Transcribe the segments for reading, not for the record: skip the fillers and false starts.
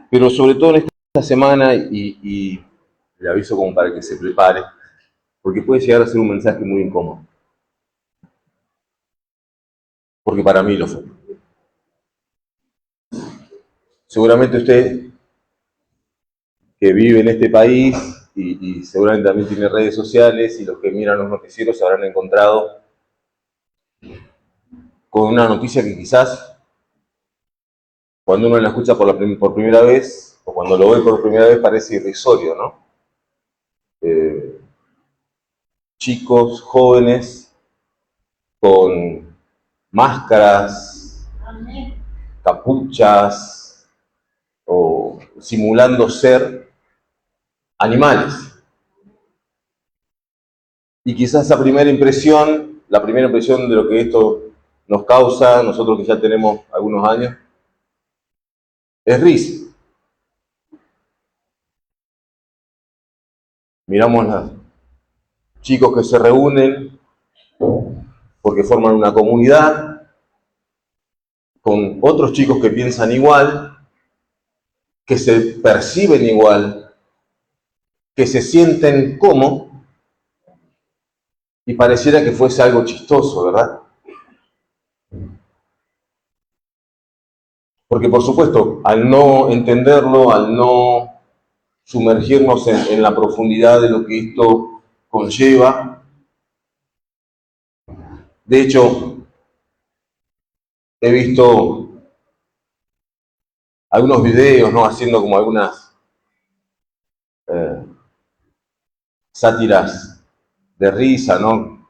pero sobre todo en esta semana, y le aviso como para que se prepare, porque puede llegar a ser un mensaje muy incómodo, porque para mí lo fue. Seguramente usted, que vive en este país y seguramente también tiene redes sociales, y los que miran los noticieros se habrán encontrado con una noticia que quizás cuando uno la escucha por primera vez, o cuando lo ve por primera vez, parece irrisorio, ¿no? Eh, Chicos jóvenes con máscaras, capuchas, o simulando ser animales. Y quizás esa primera impresión, la primera impresión de lo que esto nos causa, nosotros que ya tenemos algunos años, es risa. Miramos a chicos que se reúnen porque forman una comunidad, con otros chicos que piensan igual, que se perciben igual, que se sienten como, y pareciera que fuese algo chistoso, ¿verdad? Porque por supuesto, al no entenderlo, al no sumergirnos en la profundidad de lo que esto conlleva, de hecho, he visto algunos videos, ¿no? Haciendo como algunas eh, sátiras de risa, ¿no?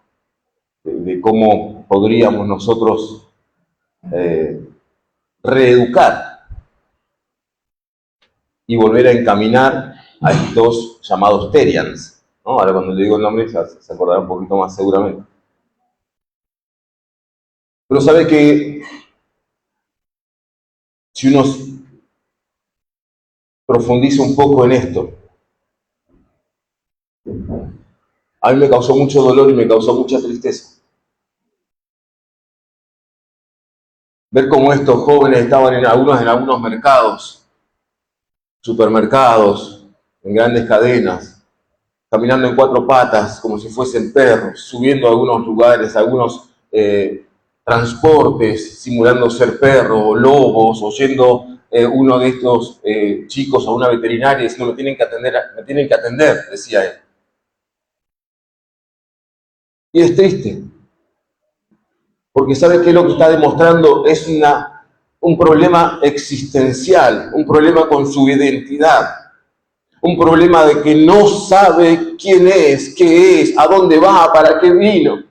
De cómo podríamos nosotros eh, reeducar y volver a encaminar a estos llamados Terians, ¿no? Ahora cuando le digo el nombre se acordará un poquito más seguramente. Pero sabe que si uno profundiza un poco en esto, a mí me causó mucho dolor y me causó mucha tristeza ver cómo estos jóvenes estaban en algunos mercados, supermercados, en grandes cadenas, caminando en cuatro patas como si fuesen perros, subiendo a algunos lugares, a algunos transportes, simulando ser perros o lobos, o yendo uno de estos chicos a una veterinaria diciendo me tienen que atender, decía él. Y es triste, porque ¿sabe qué es lo que está demostrando? Es un problema existencial, un problema con su identidad, un problema de que no sabe quién es, qué es, a dónde va, para qué vino.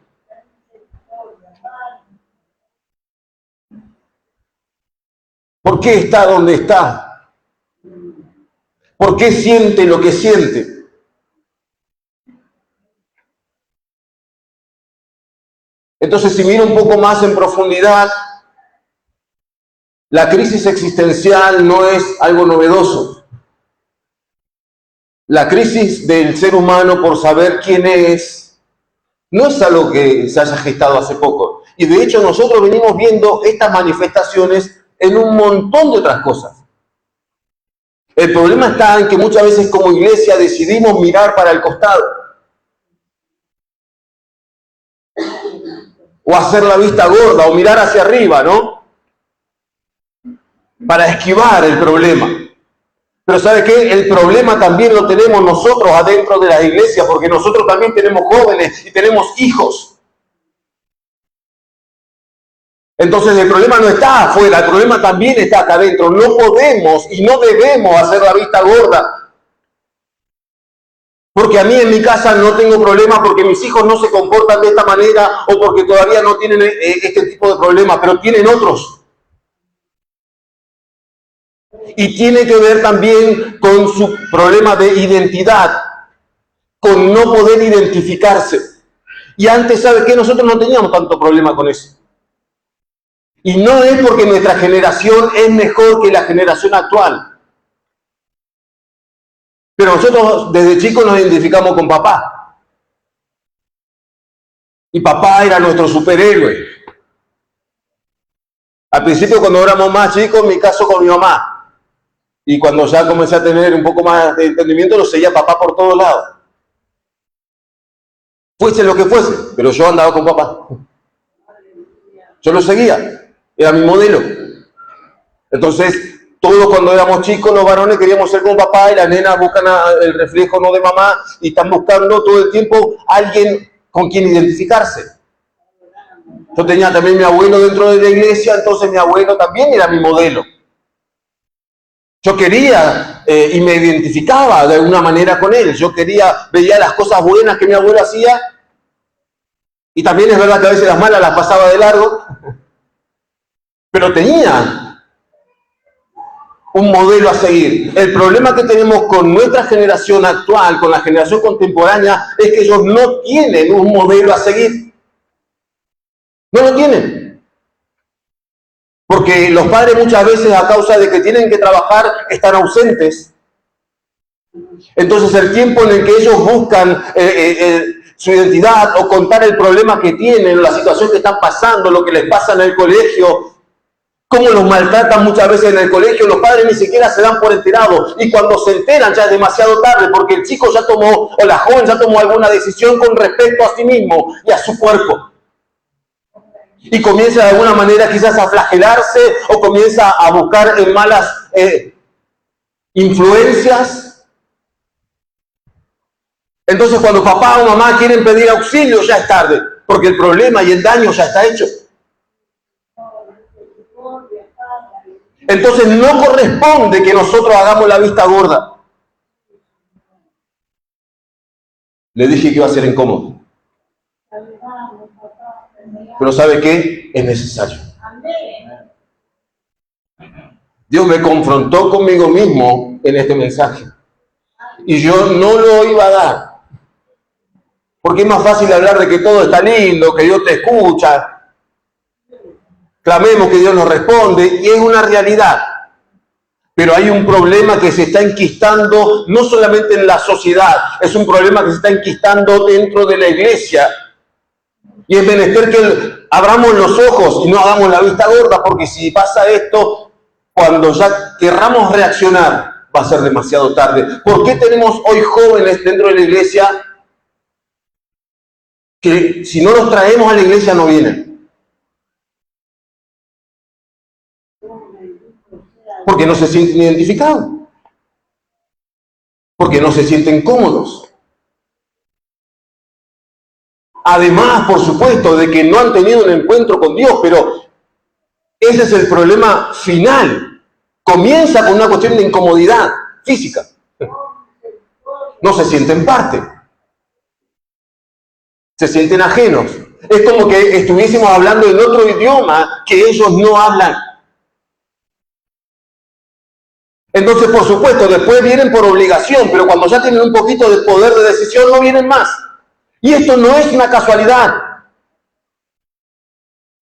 ¿Por qué está donde está? ¿Por qué siente lo que siente? Entonces, si mira un poco más en profundidad, la crisis existencial no es algo novedoso. La crisis del ser humano por saber quién es no es algo que se haya gestado hace poco. Y de hecho nosotros venimos viendo estas manifestaciones en un montón de otras cosas. El problema está en que muchas veces como iglesia decidimos mirar para el costado o hacer la vista gorda o mirar hacia arriba, ¿no? Para esquivar el problema. Pero ¿sabe qué? El problema también lo tenemos nosotros adentro de la iglesia, porque nosotros también tenemos jóvenes y tenemos hijos. Entonces el problema no está afuera, el problema también está acá adentro. No podemos y no debemos hacer la vista gorda. Porque a mí en mi casa no tengo problema, porque mis hijos no se comportan de esta manera, o porque todavía no tienen este tipo de problemas, pero tienen otros. Y tiene que ver también con su problema de identidad, con no poder identificarse. Y antes, ¿sabe qué? Nosotros no teníamos tanto problema con eso. Y no es porque nuestra generación es mejor que la generación actual. Pero nosotros desde chicos nos identificamos con papá. Y papá era nuestro superhéroe. Al principio, cuando éramos más chicos, en mi caso con mi mamá. Y cuando ya comencé a tener un poco más de entendimiento, lo seguía papá por todos lados. Fuese lo que fuese, pero yo andaba con papá. Yo lo seguía, era mi modelo. Entonces, todos cuando éramos chicos, los varones queríamos ser como papá y las nenas buscan el reflejo no de mamá y están buscando todo el tiempo alguien con quien identificarse. Yo tenía también mi abuelo dentro de la iglesia, entonces mi abuelo también era mi modelo. Yo quería y me identificaba de alguna manera con él. Yo veía las cosas buenas que mi abuelo hacía y también es verdad que a veces las malas las pasaba de largo, pero tenía un modelo a seguir. El problema que tenemos con nuestra generación actual, con la generación contemporánea, es que ellos no tienen un modelo a seguir. No lo tienen. Porque los padres muchas veces, a causa de que tienen que trabajar, están ausentes. Entonces el tiempo en el que ellos buscan su identidad o contar el problema que tienen, la situación que están pasando, lo que les pasa en el colegio, cómo los maltratan muchas veces en el colegio, los padres ni siquiera se dan por enterados. Y cuando se enteran ya es demasiado tarde, porque el chico ya tomó, o la joven ya tomó alguna decisión con respecto a sí mismo y a su cuerpo. Y comienza de alguna manera quizás a flagelarse o comienza a buscar en malas influencias. Entonces cuando papá o mamá quieren pedir auxilio ya es tarde, porque el problema y el daño ya está hecho. Entonces no corresponde que nosotros hagamos la vista gorda. Le dije que iba a ser incómodo. Pero ¿sabe qué? Es necesario. Dios me confrontó conmigo mismo en este mensaje. Y yo no lo iba a dar. Porque es más fácil hablar de que todo está lindo, que Dios te escucha. Clamemos que Dios nos responde. Y es una realidad. Pero hay un problema que se está enquistando no solamente en la sociedad, es un problema que se está enquistando dentro de la iglesia. Y es menester que abramos los ojos y no hagamos la vista gorda, porque si pasa esto, cuando ya querramos reaccionar, va a ser demasiado tarde. ¿Por qué tenemos hoy jóvenes dentro de la iglesia que si no los traemos a la iglesia no vienen? Porque no se sienten identificados, porque no se sienten cómodos. Además, por supuesto, de que no han tenido un encuentro con Dios, pero ese es el problema final. Comienza con una cuestión de incomodidad física. No se sienten parte. Se sienten ajenos. Es como que estuviésemos hablando en otro idioma que ellos no hablan. Entonces, por supuesto, después vienen por obligación, pero cuando ya tienen un poquito de poder de decisión, no vienen más. Y esto no es una casualidad.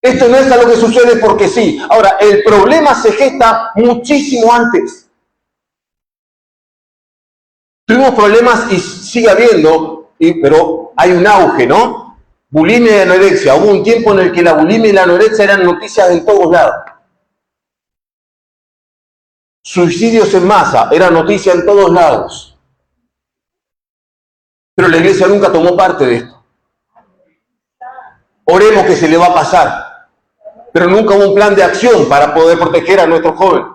Esto no es algo que sucede porque sí. Ahora, el problema se gesta muchísimo antes. Tuvimos problemas y sigue habiendo, pero hay un auge, ¿no? Bulimia y anorexia. Hubo un tiempo en el que la bulimia y la anorexia eran noticias en todos lados. Suicidios en masa, era noticia en todos lados. Pero la iglesia nunca tomó parte de esto. Oremos que se le va a pasar. Pero nunca hubo un plan de acción para poder proteger a nuestros jóvenes.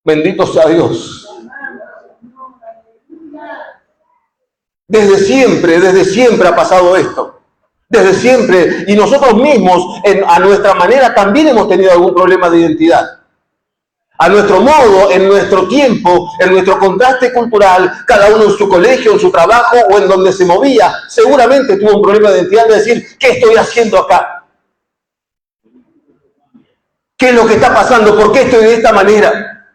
Bendito sea Dios. Desde siempre ha pasado esto. Desde siempre. Y nosotros mismos, a nuestra manera, también hemos tenido algún problema de identidad. A nuestro modo, en nuestro tiempo, en nuestro contraste cultural, cada uno en su colegio, en su trabajo o en donde se movía, seguramente tuvo un problema de identidad de decir, ¿qué estoy haciendo acá? ¿Qué es lo que está pasando? ¿Por qué estoy de esta manera?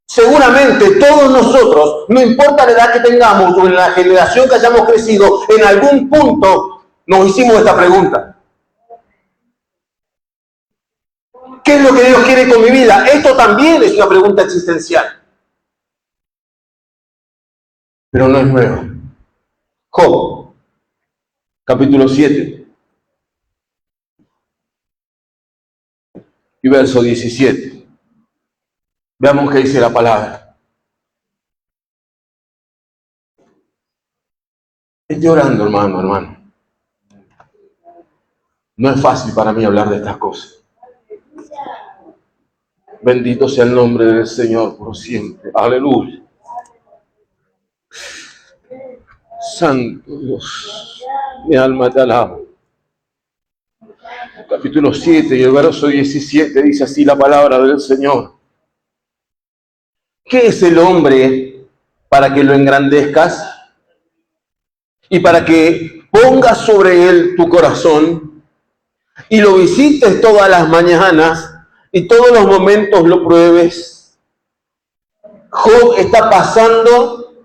Seguramente todos nosotros, no importa la edad que tengamos o en la generación que hayamos crecido, en algún punto nos hicimos esta pregunta. ¿Qué es lo que Dios quiere con mi vida? Esto también es una pregunta existencial. Pero no es nueva. Job, capítulo 7 y verso 17. Veamos qué dice la palabra. Estoy orando, hermano. No es fácil para mí hablar de estas cosas. Bendito sea el nombre del Señor por siempre. Aleluya. Santo Dios, mi alma te alaba. Capítulo 7 y el verso 17 dice así la palabra del Señor. ¿Qué es el hombre para que lo engrandezcas y para que pongas sobre él tu corazón y lo visites todas las mañanas y todos los momentos lo pruebes? Job está pasando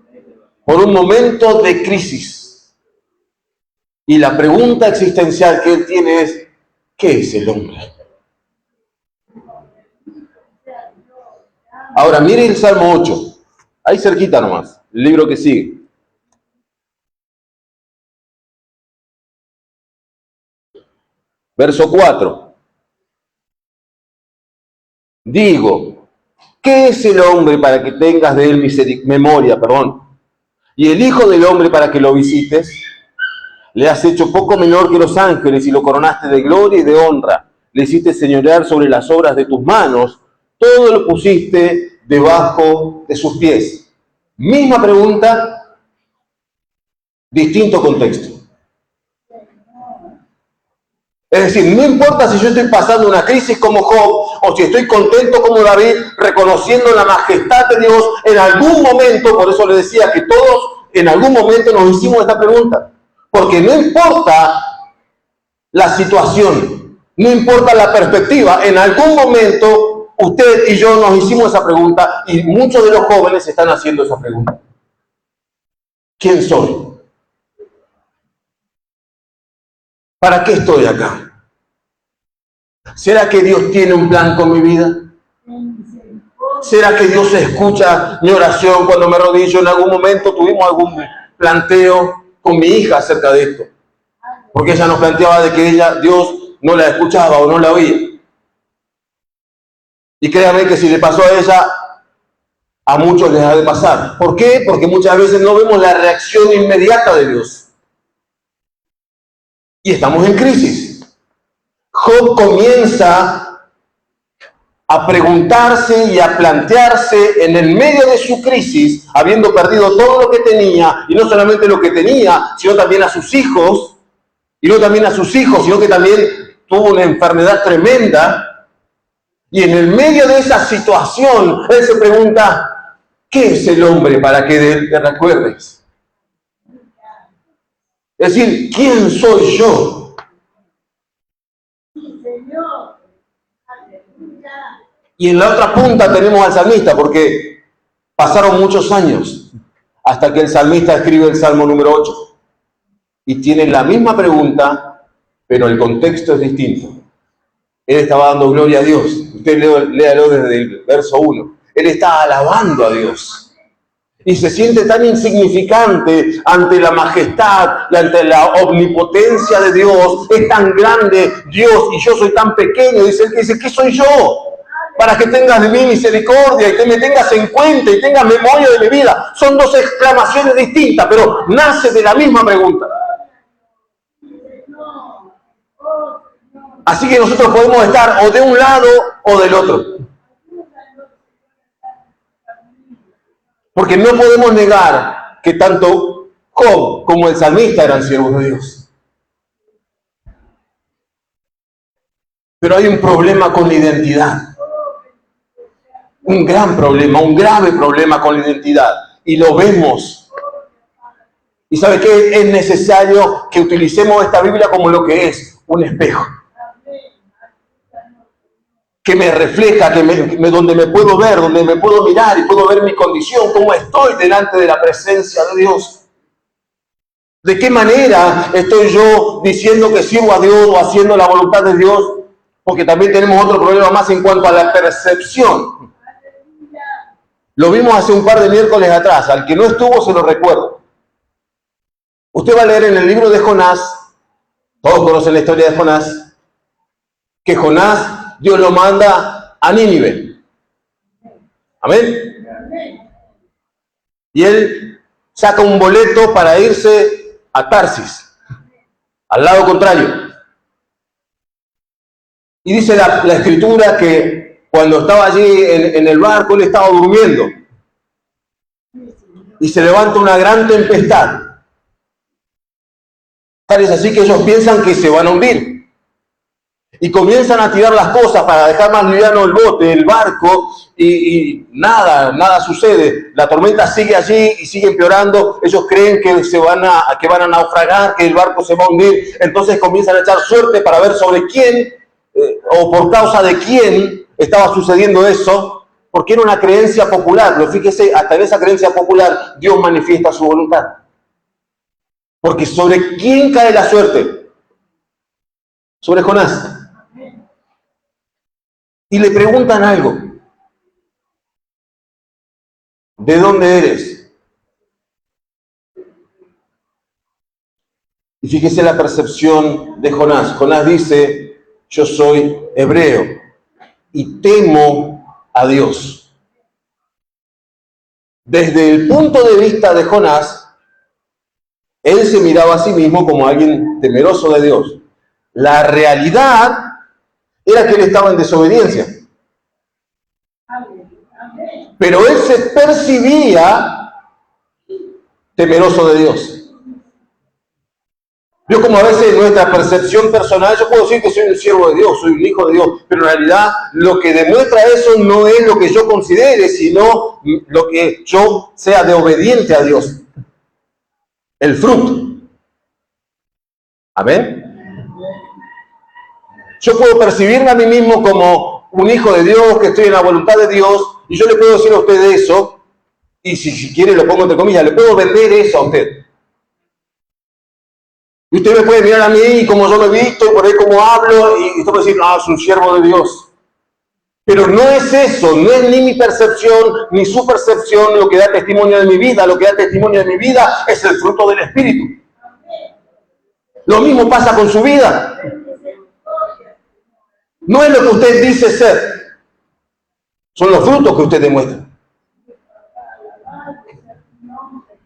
por un momento de crisis y la pregunta existencial que él tiene es: ¿qué es el hombre? Ahora mire el Salmo 8, ahí cerquita nomás, el libro que sigue. Verso 4. Digo, ¿qué es el hombre para que tengas de él memoria? Y el Hijo del Hombre para que lo visites. Le has hecho poco menor que los ángeles y lo coronaste de gloria y de honra. Le hiciste señorear sobre las obras de tus manos. Todo lo pusiste debajo de sus pies. Misma pregunta, distinto contexto. Es decir, no importa si yo estoy pasando una crisis como Job o si estoy contento como David, reconociendo la majestad de Dios, en algún momento, por eso le decía que todos en algún momento nos hicimos esta pregunta. Porque no importa la situación, no importa la perspectiva, en algún momento usted y yo nos hicimos esa pregunta y muchos de los jóvenes están haciendo esa pregunta. ¿Quién soy? ¿Para qué estoy acá? ¿Será que Dios tiene un plan con mi vida? ¿Será que Dios escucha mi oración cuando me arrodillo? En algún momento tuvimos algún planteo con mi hija acerca de esto, porque ella nos planteaba de que Dios no la escuchaba o no la oía. Y créanme que si le pasó a ella, a muchos les ha de pasar. ¿Por qué? Porque muchas veces no vemos la reacción inmediata de Dios. Y estamos en crisis. Job comienza a preguntarse y a plantearse en el medio de su crisis, habiendo perdido todo lo que tenía, y no solamente lo que tenía, sino también a sus hijos, sino que también tuvo una enfermedad tremenda. Y en el medio de esa situación, él se pregunta, ¿qué es el hombre para que de él te recuerdes? Es decir, ¿quién soy yo? Y en la otra punta tenemos al salmista, porque pasaron muchos años hasta que el salmista escribe el Salmo número 8. Y tiene la misma pregunta, pero el contexto es distinto. Él estaba dando gloria a Dios. Usted léalo desde el verso 1. Él está alabando a Dios. Y se siente tan insignificante ante la majestad, ante la omnipotencia de Dios. Es tan grande Dios y yo soy tan pequeño. Dice él, que dice, ¿qué soy yo? Para que tengas de mí misericordia y que me tengas en cuenta y tengas memoria de mi vida. Son dos exclamaciones distintas, pero nace de la misma pregunta. Así que nosotros podemos estar o de un lado o del otro. Porque no podemos negar que tanto Job como el salmista eran siervos de Dios. Pero hay un problema con la identidad. Un gran problema, un grave problema con la identidad. Y lo vemos. ¿Y sabe qué? Es necesario que utilicemos esta Biblia como lo que es, un espejo. Que me refleja, donde me puedo ver, donde me puedo mirar y puedo ver mi condición, cómo estoy delante de la presencia de Dios. ¿De qué manera estoy yo diciendo que sirvo a Dios o haciendo la voluntad de Dios? Porque también tenemos otro problema más en cuanto a la percepción. Lo vimos hace un par de miércoles atrás. Al que no estuvo se lo recuerdo. Usted va a leer en el libro de Jonás, todos conocen la historia de Jonás, que Jonás Dios lo manda a Nínive. Amén. Y él saca un boleto para irse a Tarsis, al lado contrario. Y dice la escritura que cuando estaba allí en el barco, él estaba durmiendo. Y se levanta una gran tempestad. Tal es así que ellos piensan que se van a hundir. Y comienzan a tirar las cosas para dejar más liviano el bote, el barco, y nada sucede. La tormenta sigue allí y sigue empeorando. Ellos creen que van a naufragar, que el barco se va a hundir. Entonces comienzan a echar suerte para ver sobre quién o por causa de quién estaba sucediendo eso, porque era una creencia popular. Pero fíjese, hasta en esa creencia popular Dios manifiesta su voluntad. Porque ¿sobre quién cae la suerte? Sobre Jonás. Y le preguntan algo. ¿De dónde eres? Y fíjese la percepción de Jonás. Jonás dice, yo soy hebreo y temo a Dios. Desde el punto de vista de Jonás, él se miraba a sí mismo como alguien temeroso de Dios. La realidad era que él estaba en desobediencia. Pero él se percibía temeroso de Dios. Yo, como a veces en nuestra percepción personal, yo puedo decir que soy un siervo de Dios, soy un hijo de Dios, pero en realidad lo que demuestra eso no es lo que yo considere, sino lo que yo sea de obediente a Dios. El fruto. Amén. Yo puedo percibirme a mí mismo como un hijo de Dios, que estoy en la voluntad de Dios, y yo le puedo decir a usted eso, y si quiere lo pongo entre comillas, le puedo vender eso a usted. Y usted me puede mirar a mí y como yo me he visto, y por ahí como hablo, y usted puede decir, es un siervo de Dios. Pero no es eso, no es ni mi percepción, ni su percepción lo que da testimonio de mi vida. Lo que da testimonio de mi vida es el fruto del Espíritu. Lo mismo pasa con su vida. No es lo que usted dice ser, son los frutos que usted demuestra.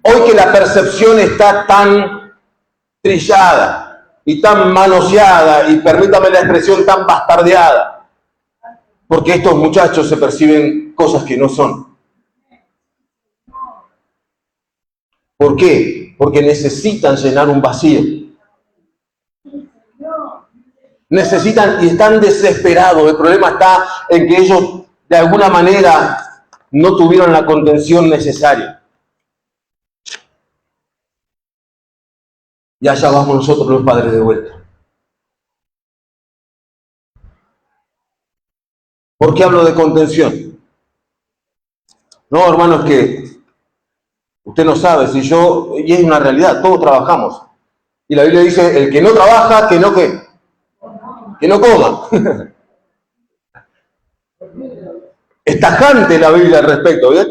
Hoy que la percepción está tan trillada y tan manoseada, y permítame la expresión, tan bastardeada, porque estos muchachos se perciben cosas que no son. ¿Por qué? Porque necesitan llenar un vacío. Necesitan y están desesperados. El problema está en que ellos de alguna manera no tuvieron la contención necesaria. Y allá vamos nosotros los padres de vuelta. ¿Por qué hablo de contención? No, hermanos, que usted no sabe, y es una realidad, todos trabajamos. Y la Biblia dice, el que no trabaja, que no coma. Es tajante la Biblia al respecto, ¿bien?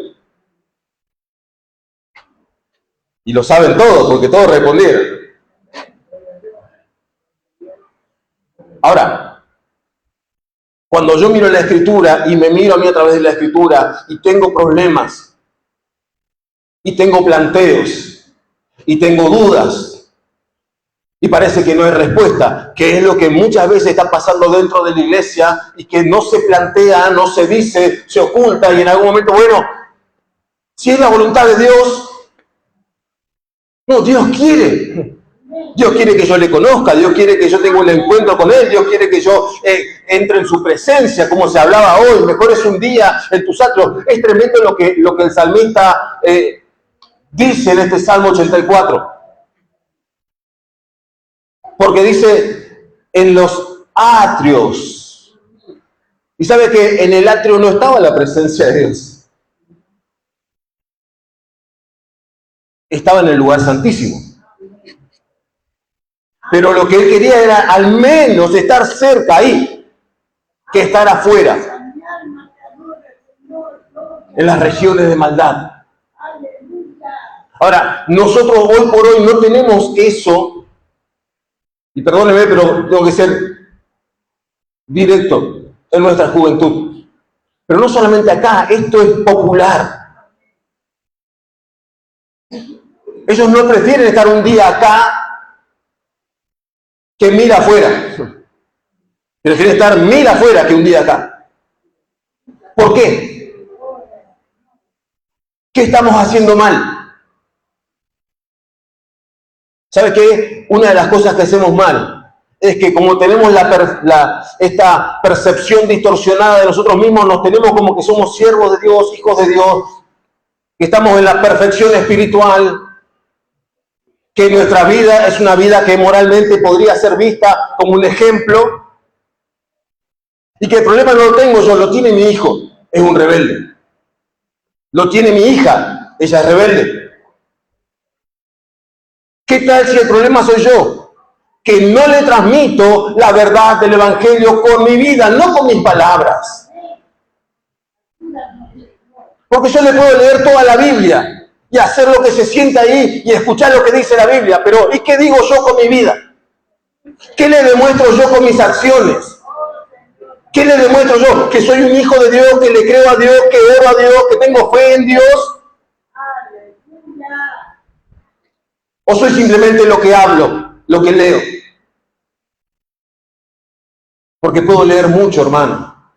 Y lo saben todos, porque todos respondieron. Ahora, cuando yo miro la Escritura y me miro a mí a través de la Escritura y tengo problemas, y tengo planteos, y tengo dudas, y parece que no hay respuesta, que es lo que muchas veces está pasando dentro de la iglesia y que no se plantea, no se dice, se oculta, y en algún momento, bueno, si es la voluntad de Dios, no, Dios quiere. Dios quiere que yo le conozca, Dios quiere que yo tenga un encuentro con Él, Dios quiere que yo entre en su presencia, como se hablaba hoy, mejor es un día en tus atrios. Es tremendo lo que el salmista dice en este Salmo 84. Porque dice, en los atrios. Y sabe que en el atrio no estaba la presencia de Dios. Estaba en el lugar santísimo. Pero lo que él quería era al menos estar cerca ahí, que estar afuera, en las regiones de maldad. Ahora, nosotros hoy por hoy no tenemos eso, y perdóneme, pero tengo que ser directo, en nuestra juventud. Pero no solamente acá, esto es popular. Ellos no prefieren estar un día acá que 1000 afuera. Prefieren estar 1000 afuera que un día acá. ¿Por qué? ¿Qué estamos haciendo mal? ¿Sabe qué? Una de las cosas que hacemos mal es que como tenemos esta percepción distorsionada de nosotros mismos, nos tenemos como que somos siervos de Dios, hijos de Dios, que estamos en la perfección espiritual, que nuestra vida es una vida que moralmente podría ser vista como un ejemplo, y que el problema no lo tengo yo, lo tiene mi hijo, es un rebelde. Lo tiene mi hija, ella es rebelde. ¿Qué tal si el problema soy yo? Que no le transmito la verdad del Evangelio con mi vida, no con mis palabras. Porque yo le puedo leer toda la Biblia y hacer lo que se sienta ahí y escuchar lo que dice la Biblia, pero ¿y qué digo yo con mi vida? ¿Qué le demuestro yo con mis acciones? ¿Qué le demuestro yo? Que soy un hijo de Dios, que le creo a Dios, que oro a Dios, que tengo fe en Dios. ¿O soy simplemente lo que hablo, lo que leo? Porque puedo leer mucho, hermano.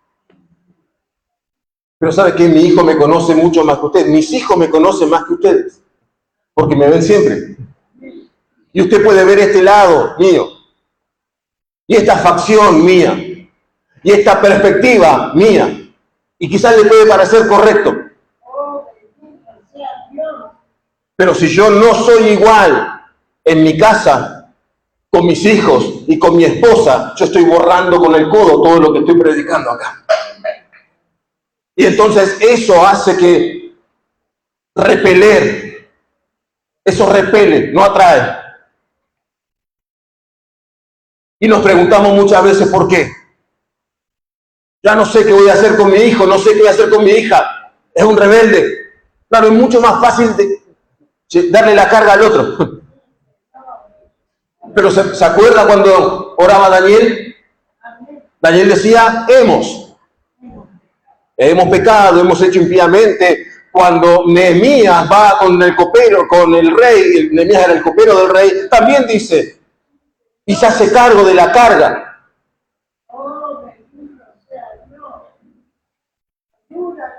Pero ¿sabe qué? Mi hijo me conoce mucho más que usted. Mis hijos me conocen más que ustedes. Porque me ven siempre. Y usted puede ver este lado mío. Y esta facción mía. Y esta perspectiva mía. Y quizás le puede parecer correcto. Pero si yo no soy igual en mi casa, con mis hijos y con mi esposa, yo estoy borrando con el codo todo lo que estoy predicando acá. Y entonces eso hace que repeler, eso repele, no atrae. Y nos preguntamos muchas veces por qué. Ya no sé qué voy a hacer con mi hijo, no sé qué voy a hacer con mi hija. Es un rebelde. Claro, es mucho más fácil darle la carga al otro. Pero ¿se acuerda cuando oraba Daniel? Daniel decía, hemos pecado, hemos hecho impíamente. Cuando Nehemías va con el copero, con el rey, Nehemías era el copero del rey, también dice, y se hace cargo de la carga.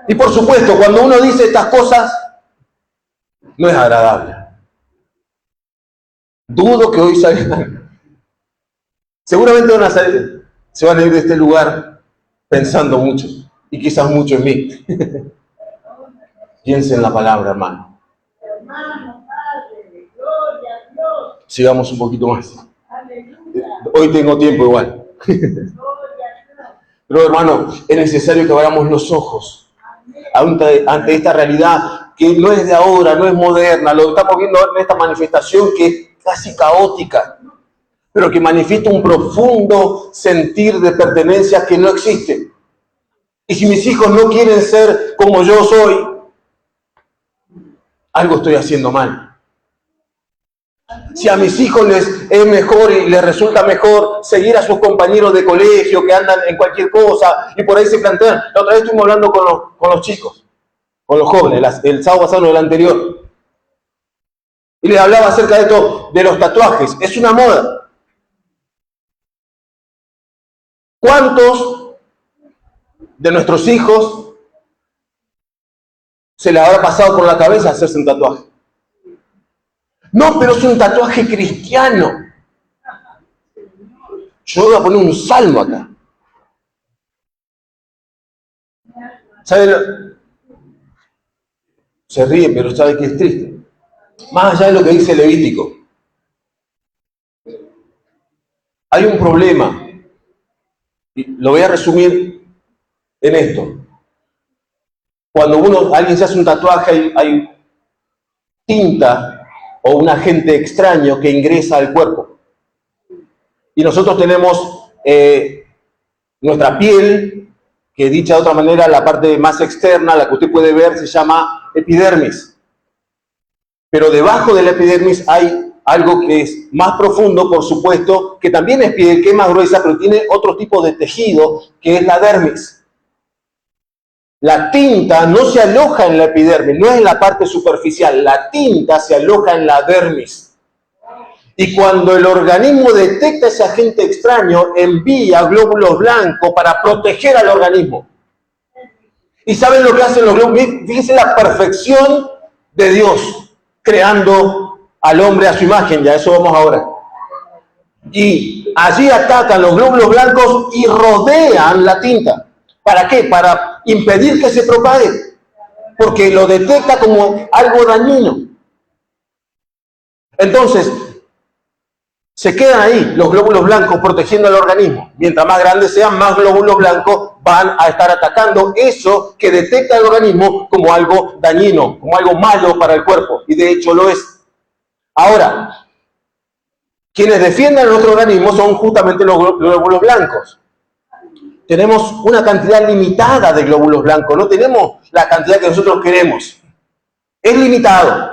Y por supuesto, cuando uno dice estas cosas, no es agradable. Dudo que hoy salgan. Seguramente se van a ir de este lugar pensando mucho, y quizás mucho en mí. Piensen en la palabra, hermano. Sigamos un poquito más. Hoy tengo tiempo igual. Pero hermano, es necesario que abramos los ojos ante esta realidad que no es de ahora, no es moderna, lo estamos viendo en esta manifestación que es casi caótica, pero que manifiesta un profundo sentir de pertenencia que no existe. Y si mis hijos no quieren ser como yo soy, algo estoy haciendo mal. Si a mis hijos les es mejor y les resulta mejor seguir a sus compañeros de colegio que andan en cualquier cosa y por ahí se plantean. La otra vez estuvimos hablando con los chicos, con los jóvenes, el sábado pasado, el anterior. Y les hablaba acerca de esto, de los tatuajes. Es una moda. ¿Cuántos de nuestros hijos se les habrá pasado por la cabeza hacerse un tatuaje? No, pero es un tatuaje cristiano. Yo voy a poner un salmo acá. ¿Sabe? Se ríe, pero sabe que es triste. Más allá de lo que dice Levítico. Hay un problema. Y lo voy a resumir en esto. Cuando alguien se hace un tatuaje, hay tinta o un agente extraño que ingresa al cuerpo. Y nosotros tenemos nuestra piel, que dicha de otra manera, la parte más externa, la que usted puede ver, se llama epidermis. Pero debajo de la epidermis hay algo que es más profundo, por supuesto, que también es piel, que es más gruesa, pero tiene otro tipo de tejido, que es la dermis. La tinta no se aloja en la epidermis, no es en la parte superficial, la tinta se aloja en la dermis. Y cuando el organismo detecta ese agente extraño, envía glóbulos blancos para proteger al organismo. ¿Y saben lo que hacen los glóbulos? Fíjense la perfección de Dios, creando al hombre a su imagen, ya eso vamos ahora. Y allí atacan los glóbulos blancos y rodean la tinta. ¿Para qué? Para impedir que se propague, porque lo detecta como algo dañino. Entonces, se quedan ahí los glóbulos blancos protegiendo al organismo. Mientras más grandes sean, más glóbulos blancos van a estar atacando eso que detecta el organismo como algo dañino, como algo malo para el cuerpo. Y de hecho lo es. Ahora, quienes defienden a nuestro organismo son justamente los glóbulos blancos. Tenemos una cantidad limitada de glóbulos blancos, no tenemos la cantidad que nosotros queremos. Es limitado.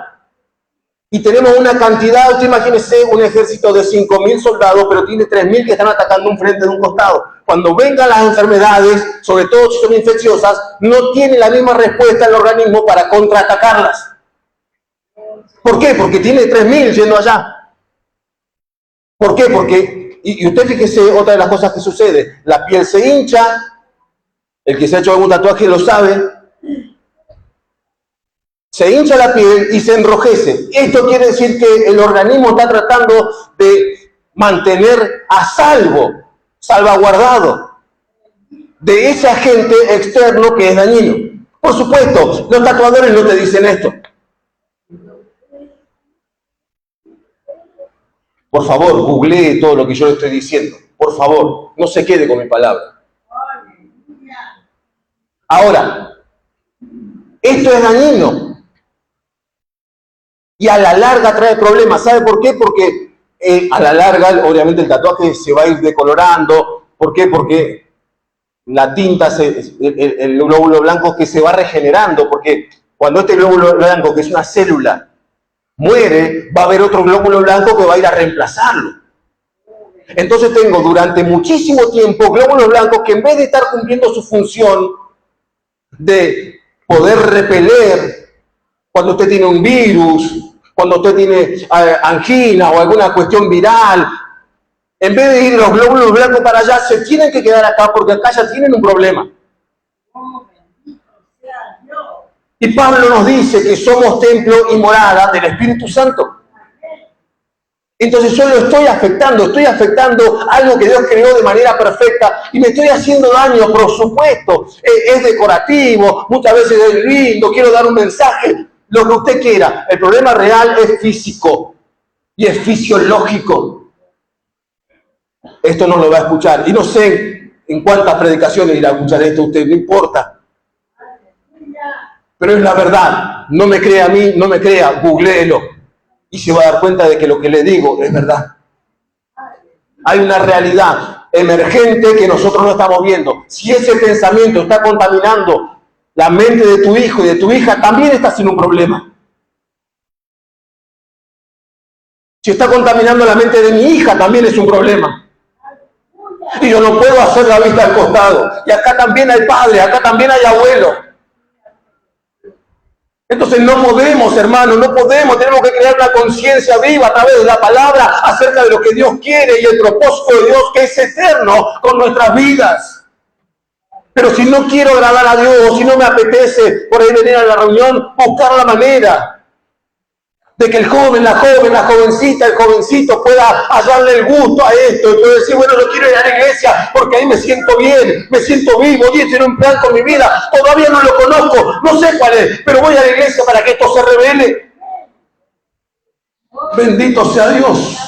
Y tenemos una cantidad, usted imagínese un ejército de 5.000 soldados, pero tiene 3.000 que están atacando un frente de un costado. Cuando vengan las enfermedades, sobre todo si son infecciosas, no tiene la misma respuesta el organismo para contraatacarlas. ¿Por qué? Porque tiene 3.000 yendo allá. ¿Por qué? Porque... Y usted fíjese otra de las cosas que sucede. La piel se hincha, el que se ha hecho algún tatuaje lo sabe. Se hincha la piel y se enrojece. Esto quiere decir que el organismo está tratando de mantener a salvo, salvaguardado, de ese agente externo que es dañino. Por supuesto, los tatuadores no te dicen esto. Por favor, googlee todo lo que yo le estoy diciendo. Por favor, no se quede con mi palabra. Ahora, esto es dañino. Y a la larga trae problemas. ¿Sabe por qué? Porque a la larga, obviamente, el tatuaje se va a ir decolorando. ¿Por qué? Porque la tinta, el glóbulo blanco que se va regenerando. Porque cuando este glóbulo blanco, que es una célula, muere, va a haber otro glóbulo blanco que va a ir a reemplazarlo. Entonces tengo durante muchísimo tiempo glóbulos blancos que en vez de estar cumpliendo su función de poder repeler cuando usted tiene un virus, cuando usted tiene angina o alguna cuestión viral, en vez de ir los glóbulos blancos para allá, se tienen que quedar acá porque acá ya tienen un problema. Y Pablo nos dice que somos templo y morada del Espíritu Santo. Entonces yo lo estoy afectando algo que Dios creó de manera perfecta y me estoy haciendo daño, por supuesto. Es decorativo, muchas veces es lindo, quiero dar un mensaje, lo que usted quiera. El problema real es físico y es fisiológico. Esto no lo va a escuchar. Y no sé en cuántas predicaciones irá a escuchar esto usted, no importa. Pero es la verdad. No me crea a mí, no me crea, googléelo. Y se va a dar cuenta de que lo que le digo es verdad. Hay una realidad emergente que nosotros no estamos viendo. Si ese pensamiento está contaminando la mente de tu hijo y de tu hija, también estás en un problema. Si está contaminando la mente de mi hija, también es un problema. Y yo no puedo hacer la vista al costado. Y acá también hay padre, acá también hay abuelo. Entonces no podemos, hermanos, no podemos, tenemos que crear una conciencia viva a través de la palabra acerca de lo que Dios quiere y el propósito de Dios que es eterno con nuestras vidas. Pero si no quiero agradar a Dios, si no me apetece por ahí venir a la reunión, buscar la manera de que el joven, la jovencita, el jovencito pueda hallarle el gusto a esto y pueda decir, bueno, yo quiero ir a la iglesia porque ahí me siento bien, me siento vivo, y tiene un plan con mi vida, todavía no lo conozco, no sé cuál es, pero voy a la iglesia para que esto se revele. Bendito sea Dios.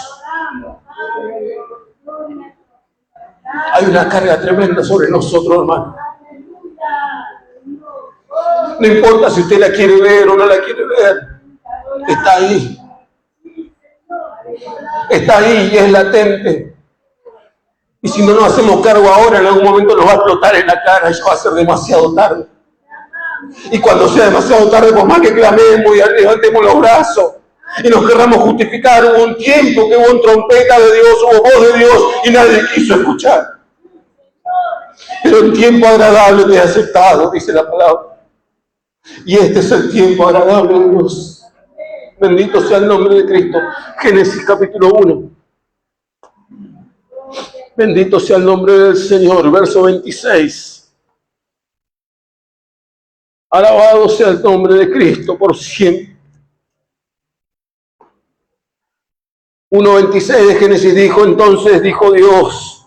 Hay una carga tremenda sobre nosotros, hermano. No importa si usted la quiere ver o no la quiere ver. Está ahí. Está ahí y es latente. Y si no nos hacemos cargo ahora, en algún momento nos va a explotar en la cara y ya va a ser demasiado tarde. Y cuando sea demasiado tarde, por más que clamemos y levantemos los brazos y nos querramos justificar, hubo un tiempo que hubo trompeta de Dios, hubo voz de Dios y nadie quiso escuchar. Pero en tiempo agradable te he aceptado, dice la palabra. Y este es el tiempo agradable de Dios. Bendito sea el nombre de Cristo. Génesis capítulo 1. Bendito sea el nombre del Señor. Verso 26. Alabado sea el nombre de Cristo por siempre. 1:26 de Génesis dijo, entonces dijo Dios,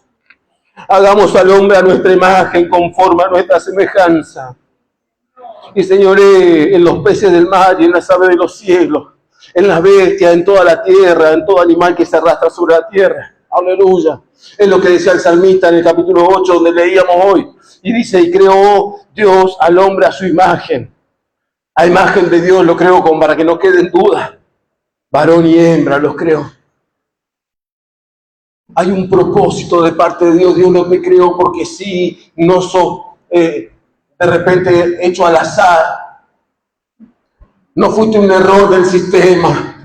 hagamos al hombre a nuestra imagen, conforme a nuestra semejanza. Y señoré en los peces del mar y en las aves de los cielos, en las bestias, en toda la tierra, en todo animal que se arrastra sobre la tierra. Aleluya. Es lo que decía el salmista en el capítulo 8, donde leíamos hoy. Y dice, y creó Dios al hombre a su imagen. A imagen de Dios lo creó, como para que no quede en duda. Varón y hembra los creó. Hay un propósito de parte de Dios. Dios no me creó porque sí, no soy de repente hecho al azar. No fuiste un error del sistema.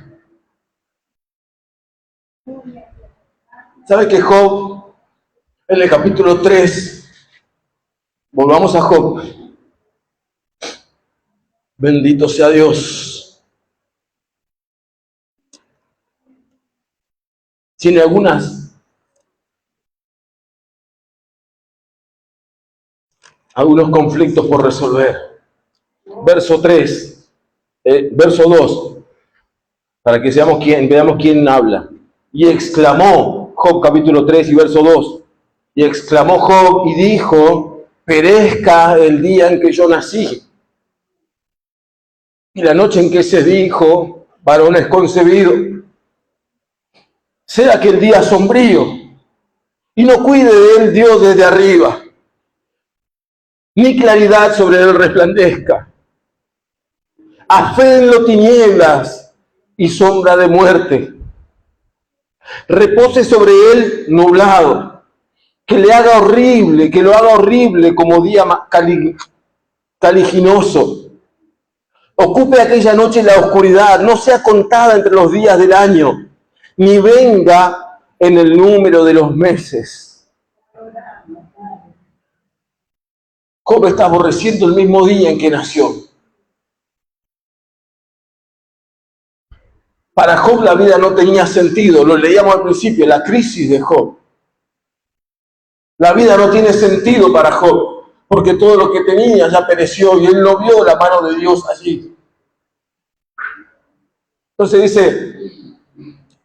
¿Sabe que Job, en el capítulo 3, volvamos a Job, bendito sea Dios, tiene algunos conflictos por resolver. Verso 3, verso 2, para que veamos quién habla. Y exclamó, Job capítulo 3 y verso 2, y exclamó Job y dijo, perezca el día en que yo nací, y la noche en que se dijo, varón es concebido. Sea aquel día sombrío, y no cuide de él Dios desde arriba, ni claridad sobre él resplandezca. Aféenlo tinieblas y sombra de muerte. Repose sobre él nublado, que lo haga horrible como día caliginoso. Ocupe aquella noche la oscuridad, no sea contada entre los días del año, ni venga en el número de los meses. Job está aborreciendo el mismo día en que nació. Para Job la vida no tenía sentido, lo leíamos al principio, la crisis de Job. La vida no tiene sentido para Job, porque todo lo que tenía ya pereció y él no vio la mano de Dios allí. Entonces dice,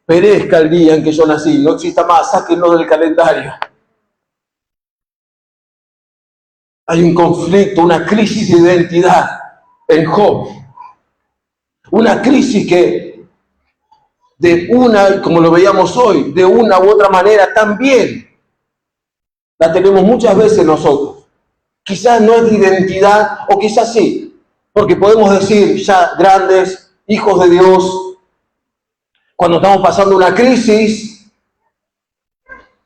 perezca el día en que yo nací, no exista más, sáquenlo del calendario. Hay un conflicto, una crisis de identidad en Job. Una crisis que como lo veíamos hoy, de una u otra manera también la tenemos muchas veces nosotros. Quizás no es de identidad, o quizás sí, porque podemos decir ya grandes, hijos de Dios, cuando estamos pasando una crisis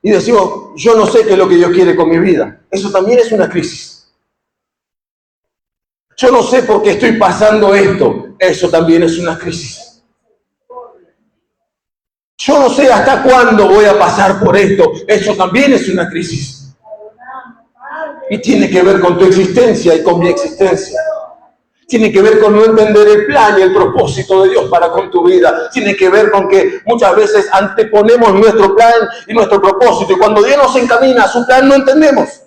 y decimos, yo no sé qué es lo que Dios quiere con mi vida. Eso también es una crisis. Yo no sé por qué estoy pasando esto. Eso también es una crisis. Yo no sé hasta cuándo voy a pasar por esto. Eso también es una crisis. Y tiene que ver con tu existencia y con mi existencia. Tiene que ver con no entender el plan y el propósito de Dios para con tu vida. Tiene que ver con que muchas veces anteponemos nuestro plan y nuestro propósito. Y cuando Dios nos encamina a su plan no entendemos.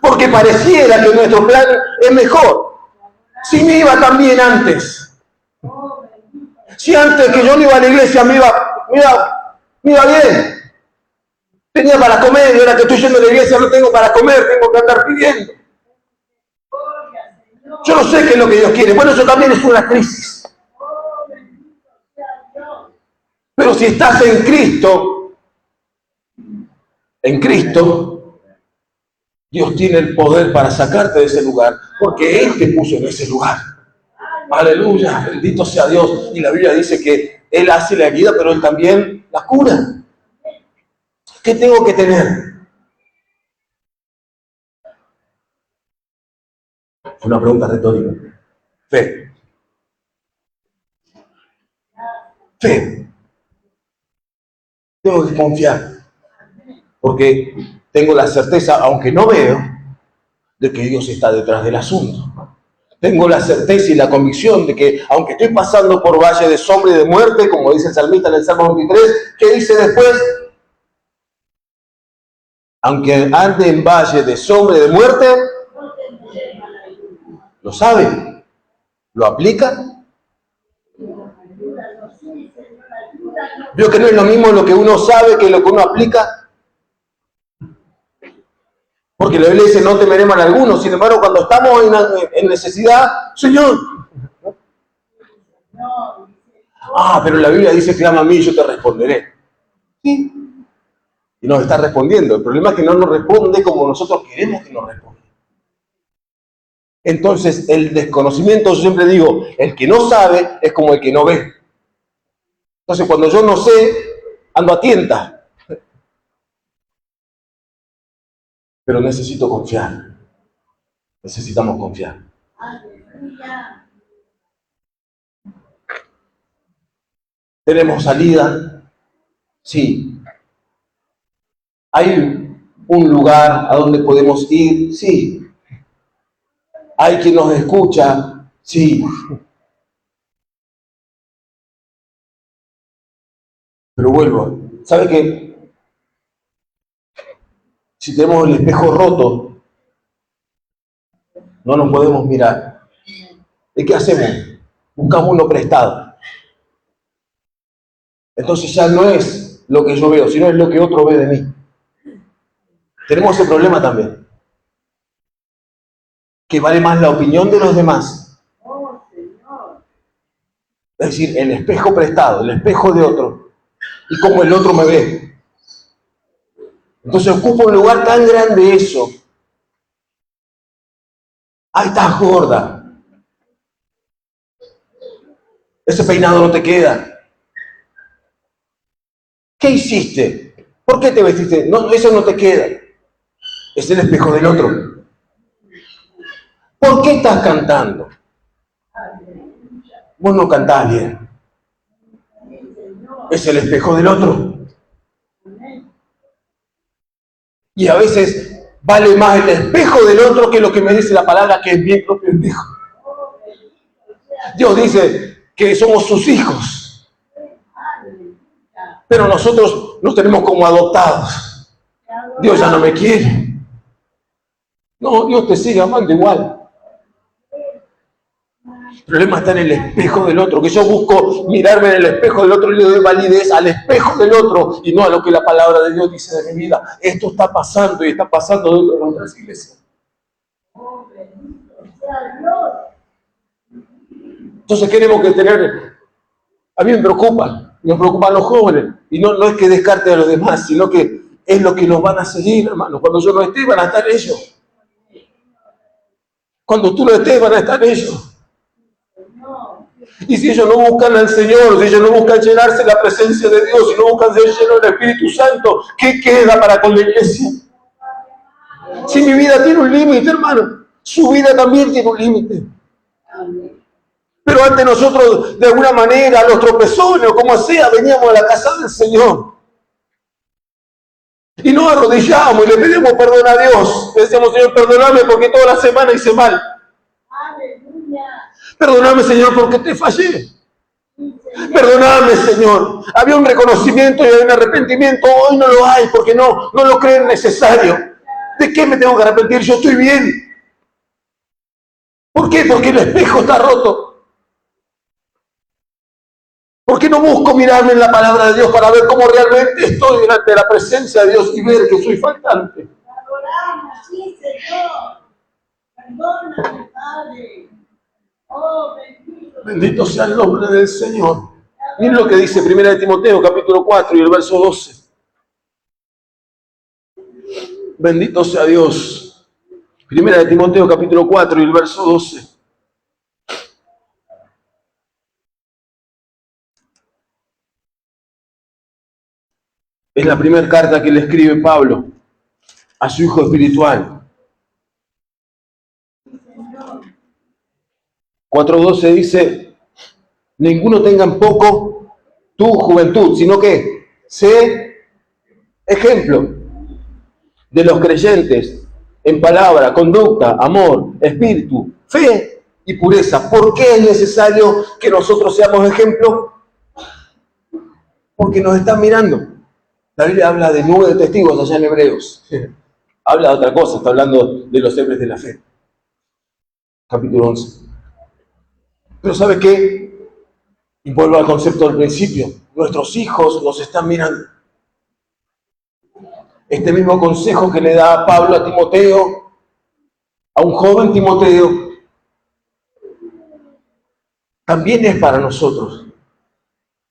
Porque pareciera que nuestro plan es mejor. Si me iba tan bien antes. Si antes que yo no iba a la iglesia me iba bien. Tenía para comer y ahora que estoy yendo a la iglesia no tengo para comer, tengo que andar pidiendo. Yo no sé qué es lo que Dios quiere. Bueno, eso también es una crisis. Pero si estás en Cristo, Dios tiene el poder para sacarte de ese lugar, porque Él te puso en ese lugar. Aleluya, bendito sea Dios. Y la Biblia dice que Él hace la herida, pero Él también la cura. ¿Qué tengo que tener? Fue una pregunta retórica. Fe. Fe. Tengo que confiar. Porque tengo la certeza, aunque no veo, de que Dios está detrás del asunto. Tengo la certeza y la convicción de que, aunque estoy pasando por valle de sombra y de muerte, como dice el salmista en el Salmo 23, ¿qué dice después? Aunque ande en valle de sombra y de muerte, ¿lo sabe? ¿Lo aplica? ¿Vio que no es lo mismo lo que uno sabe que lo que uno aplica? Porque la Biblia dice, no temeré mal alguno. Sin embargo, cuando estamos en necesidad, Señor. Pero la Biblia dice, clama a mí y yo te responderé. Sí. Y nos está respondiendo. El problema es que no nos responde como nosotros queremos que nos responda. Entonces, el desconocimiento, yo siempre digo, el que no sabe es como el que no ve. Entonces, cuando yo no sé, ando a tientas. Pero necesito confiar. Necesitamos confiar. ¿Tenemos salida? Sí. ¿Hay un lugar a donde podemos ir? Sí. ¿Hay quien nos escucha? Sí. Pero vuelvo. ¿Sabe qué? Si tenemos el espejo roto, no nos podemos mirar. ¿Y qué hacemos? Buscamos uno prestado. Entonces ya no es lo que yo veo, sino es lo que otro ve de mí. Tenemos ese problema también. Que vale más la opinión de los demás. Es decir, el espejo prestado, el espejo de otro. Y cómo el otro me ve. Entonces ocupa un lugar tan grande eso. Ahí estás gorda. Ese peinado no te queda. ¿Qué hiciste? ¿Por qué te vestiste? No, eso no te queda. Es el espejo del otro. ¿Por qué estás cantando? Vos no cantás bien. Es el espejo del otro. Y a veces vale más el espejo del otro que lo que me dice la palabra, que es mi propio espejo. Dios dice que somos sus hijos. Pero nosotros nos tenemos como adoptados. Dios ya no me quiere. No, Dios te sigue amando igual. El problema está en el espejo del otro, que yo busco mirarme en el espejo del otro y le doy validez al espejo del otro y no a lo que la palabra de Dios dice de mi vida. Esto está pasando y está pasando dentro de otras iglesias. Entonces tenemos que tener, a mí me preocupan los jóvenes, y no es que descarte a los demás, sino que es lo que nos van a seguir, hermano. Cuando yo no esté, van a estar ellos. Cuando tú no estés, van a estar ellos. Y si ellos no buscan al Señor, si ellos no buscan llenarse de la presencia de Dios, si no buscan ser llenos del Espíritu Santo, ¿qué queda para con la iglesia? Si mi vida tiene un límite, hermano, su vida también tiene un límite. Pero antes nosotros, de alguna manera, los tropezones o como sea, veníamos a la casa del Señor. Y nos arrodillamos y le pedimos perdón a Dios. Le decíamos, Señor, perdóname porque toda la semana hice mal. Perdóname, Señor, porque te fallé. Perdóname, Señor. Había un reconocimiento y había un arrepentimiento. Hoy no lo hay porque no lo creen necesario. ¿De qué me tengo que arrepentir? Yo estoy bien. ¿Por qué? Porque el espejo está roto. ¿Por qué no busco mirarme en la palabra de Dios para ver cómo realmente estoy delante de la presencia de Dios y ver que soy faltante? Sí, Señor. Perdóname, Padre. Oh, bendito sea el nombre del Señor. Miren lo que dice 1 Timoteo, capítulo 4 y el verso 12. Bendito sea Dios. 1 Timoteo, capítulo 4 y el verso 12. Es la primera carta que le escribe Pablo a su hijo espiritual. 4:12 dice, ninguno tenga en poco tu juventud, sino que sé ejemplo de los creyentes en palabra, conducta, amor, espíritu, fe y pureza. ¿Por qué es necesario que nosotros seamos ejemplo? Porque nos están mirando. La Biblia habla de nube de testigos allá en Hebreos. Habla de otra cosa, está hablando de los héroes de la fe. Capítulo 11. Pero ¿sabe qué? Y vuelvo al concepto del principio. Nuestros hijos nos están mirando. Este mismo consejo que le da Pablo a Timoteo, a un joven Timoteo, también es para nosotros.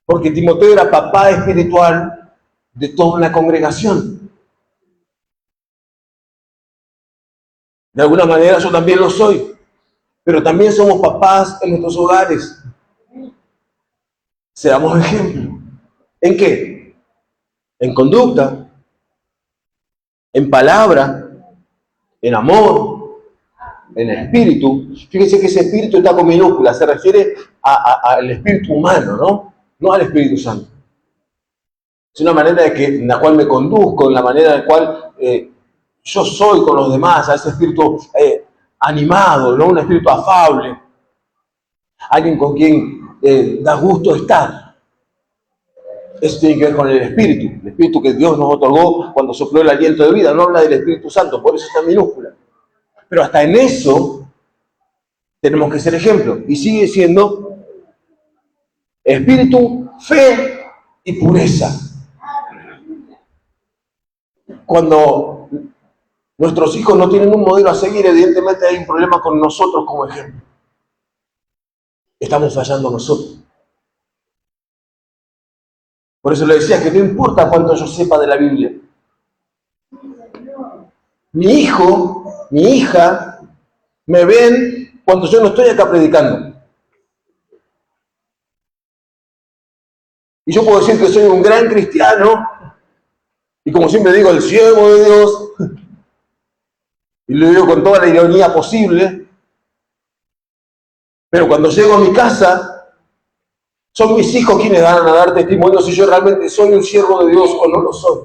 Porque Timoteo era papá espiritual de toda una congregación. De alguna manera yo también lo soy. Pero también somos papás en nuestros hogares. Seamos ejemplo. ¿En qué? En conducta, en palabra, en amor, en espíritu. Fíjense que ese espíritu está con minúscula, se refiere al espíritu humano, ¿no? No al Espíritu Santo. Es una manera en la cual me conduzco, en la manera en la cual yo soy con los demás, a ese espíritu animado, ¿no? Un espíritu afable. Alguien con quien da gusto estar. Eso tiene que ver con el espíritu que Dios nos otorgó cuando sopló el aliento de vida. No habla del Espíritu Santo, por eso está en minúscula. Pero hasta en eso tenemos que ser ejemplo. Y sigue siendo espíritu, fe y pureza. Cuando nuestros hijos no tienen un modelo a seguir, evidentemente hay un problema con nosotros como ejemplo. Estamos fallando nosotros. Por eso le decía que no importa cuánto yo sepa de la Biblia. Mi hijo, mi hija, me ven cuando yo no estoy acá predicando. Y yo puedo decir que soy un gran cristiano, y como siempre digo, el siervo de Dios, y lo digo con toda la ironía posible, pero cuando llego a mi casa, son mis hijos quienes van a dar testimonio si yo realmente soy un siervo de Dios o no lo soy.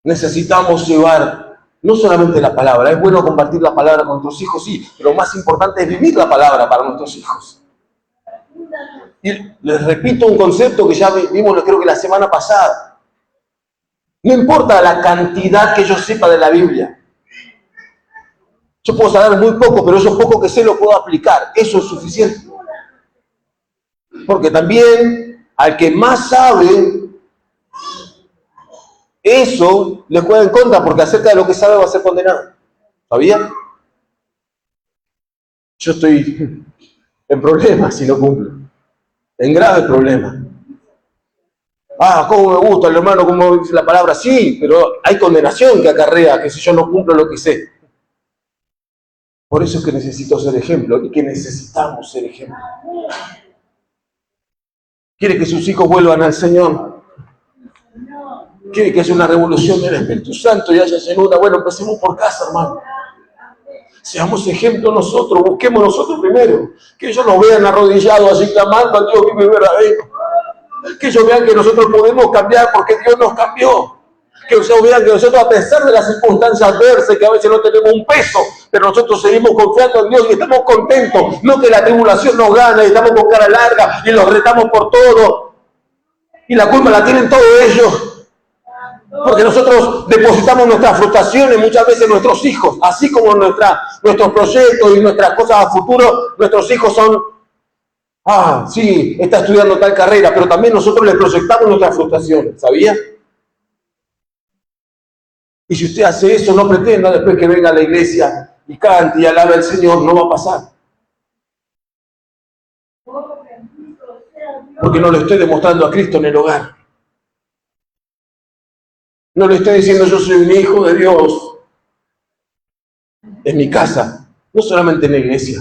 Necesitamos llevar no solamente la palabra, es bueno compartir la palabra con nuestros hijos, sí, pero lo más importante es vivir la palabra para nuestros hijos. Y les repito un concepto que ya vimos, creo que la semana pasada. No importa la cantidad que yo sepa de la Biblia. Yo puedo saber muy poco, pero eso poco que sé lo puedo aplicar. Eso es suficiente. Porque también al que más sabe, eso le juega en contra, porque acerca de lo que sabe va a ser condenado. ¿Sabía? Yo estoy en problemas si no cumplo. En grave problema. Cómo me gusta el hermano, cómo dice la palabra. Sí, pero hay condenación que acarrea que si yo no cumplo lo que sé. Por eso es que necesito ser ejemplo y que necesitamos ser ejemplo. ¿Quiere que sus hijos vuelvan al Señor? ¿Quiere que haya una revolución del Espíritu Santo y haya llenura? Bueno, empecemos por casa, hermano. Seamos ejemplo nosotros, busquemos nosotros primero. Que ellos nos vean arrodillados así clamando al Dios vivo y verdadero. Que ellos vean que nosotros podemos cambiar porque Dios nos cambió. Que ellos vean que nosotros, a pesar de las circunstancias adversas, que a veces no tenemos un peso, pero nosotros seguimos confiando en Dios y estamos contentos. No que la tribulación nos gane y estamos con cara larga y los retamos por todo. Y la culpa la tienen todos ellos. Porque nosotros depositamos nuestras frustraciones muchas veces en nuestros hijos. Así como nuestros proyectos y nuestras cosas a futuro, nuestros hijos son... sí, está estudiando tal carrera, pero también nosotros le proyectamos nuestras frustraciones, ¿sabía? Y si usted hace eso, no pretenda después que venga a la iglesia y cante y alabe al Señor, no va a pasar. Porque no le estoy demostrando a Cristo en el hogar. No le estoy diciendo yo soy un hijo de Dios en mi casa, no solamente en la iglesia.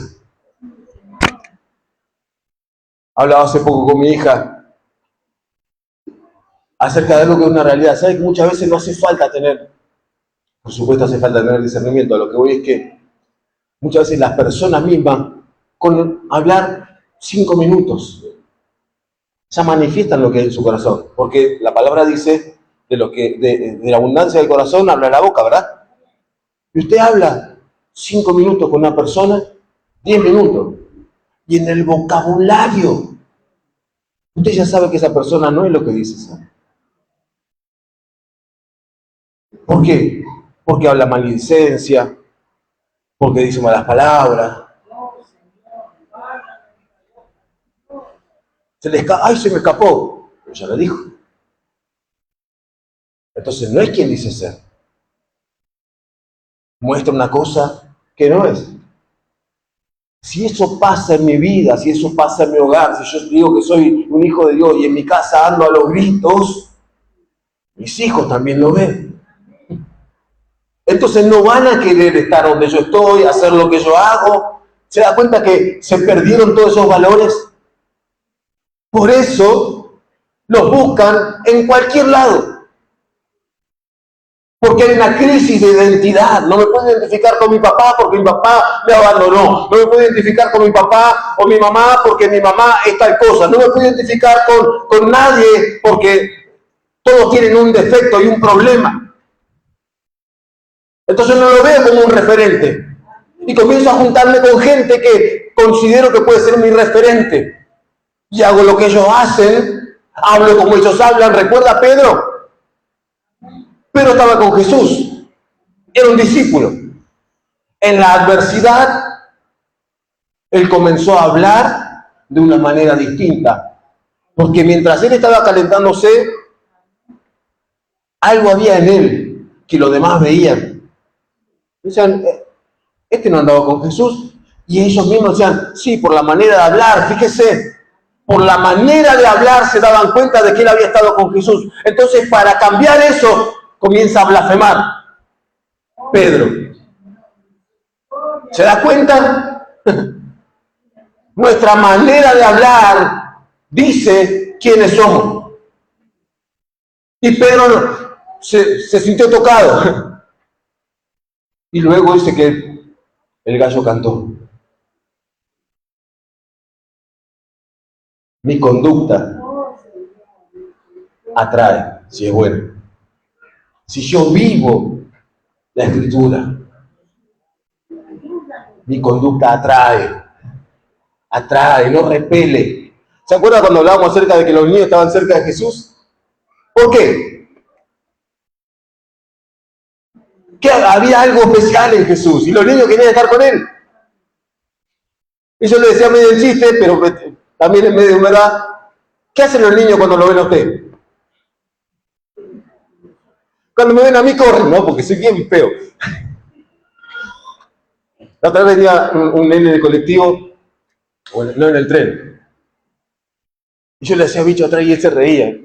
Hablaba hace poco con mi hija acerca de algo que es una realidad. ¿Sabe que muchas veces no hace falta tener, por supuesto hace falta tener discernimiento? A lo que voy es que muchas veces las personas mismas, con hablar 5 minutos, ya manifiestan lo que hay en su corazón. Porque la palabra dice de la abundancia del corazón habla la boca, ¿verdad? Y usted habla 5 minutos con una persona, 10 minutos, y en el vocabulario usted ya sabe que esa persona no es lo que dice, ¿sabe? ¿Por qué? Porque habla maledicencia, porque dice malas palabras. ¡Ay, se me escapó! Pero ya lo dijo. Entonces no es quien dice ser. Muestra una cosa que no es. Si eso pasa en mi vida, si eso pasa en mi hogar, si yo digo que soy un hijo de Dios y en mi casa ando a los gritos, mis hijos también lo ven. Entonces no van a querer estar donde yo estoy, hacer lo que yo hago. ¿Se da cuenta que se perdieron todos esos valores? Por eso los buscan en cualquier lado. Porque hay una crisis de identidad. No me puedo identificar con mi papá porque mi papá me abandonó. No me puedo identificar con mi papá o mi mamá porque mi mamá es tal cosa. No me puedo identificar con nadie porque todos tienen un defecto y un problema. Entonces no lo veo como un referente. Y comienzo a juntarme con gente que considero que puede ser mi referente. Y hago lo que ellos hacen, hablo como ellos hablan. ¿Recuerda a Pedro? Pedro estaba con Jesús, era un discípulo. En la adversidad, él comenzó a hablar de una manera distinta. Porque mientras él estaba calentándose, algo había en él que los demás veían. Decían, este no andaba con Jesús. Y ellos mismos decían, sí, por la manera de hablar, fíjese, por la manera de hablar se daban cuenta de que él había estado con Jesús. Entonces, para cambiar eso, comienza a blasfemar Pedro. ¿Se da cuenta? Nuestra manera de hablar dice quiénes somos. Y Pedro se sintió tocado. Y luego dice que el gallo cantó. Mi conducta atrae, si es buena. Si yo vivo la Escritura, mi conducta atrae, no repele. ¿Se acuerdan cuando hablábamos acerca de que los niños estaban cerca de Jesús? ¿Por qué? Que había algo especial en Jesús y los niños querían estar con él. Y yo le decía medio en chiste, pero también en medio de verdad. ¿Qué hacen los niños cuando lo ven a usted? Cuando me ven a mí corren, ¿no? Porque soy bien feo. La otra vez venía un nene de colectivo, no en el tren. Y yo le decía bicho atrás y él se reía.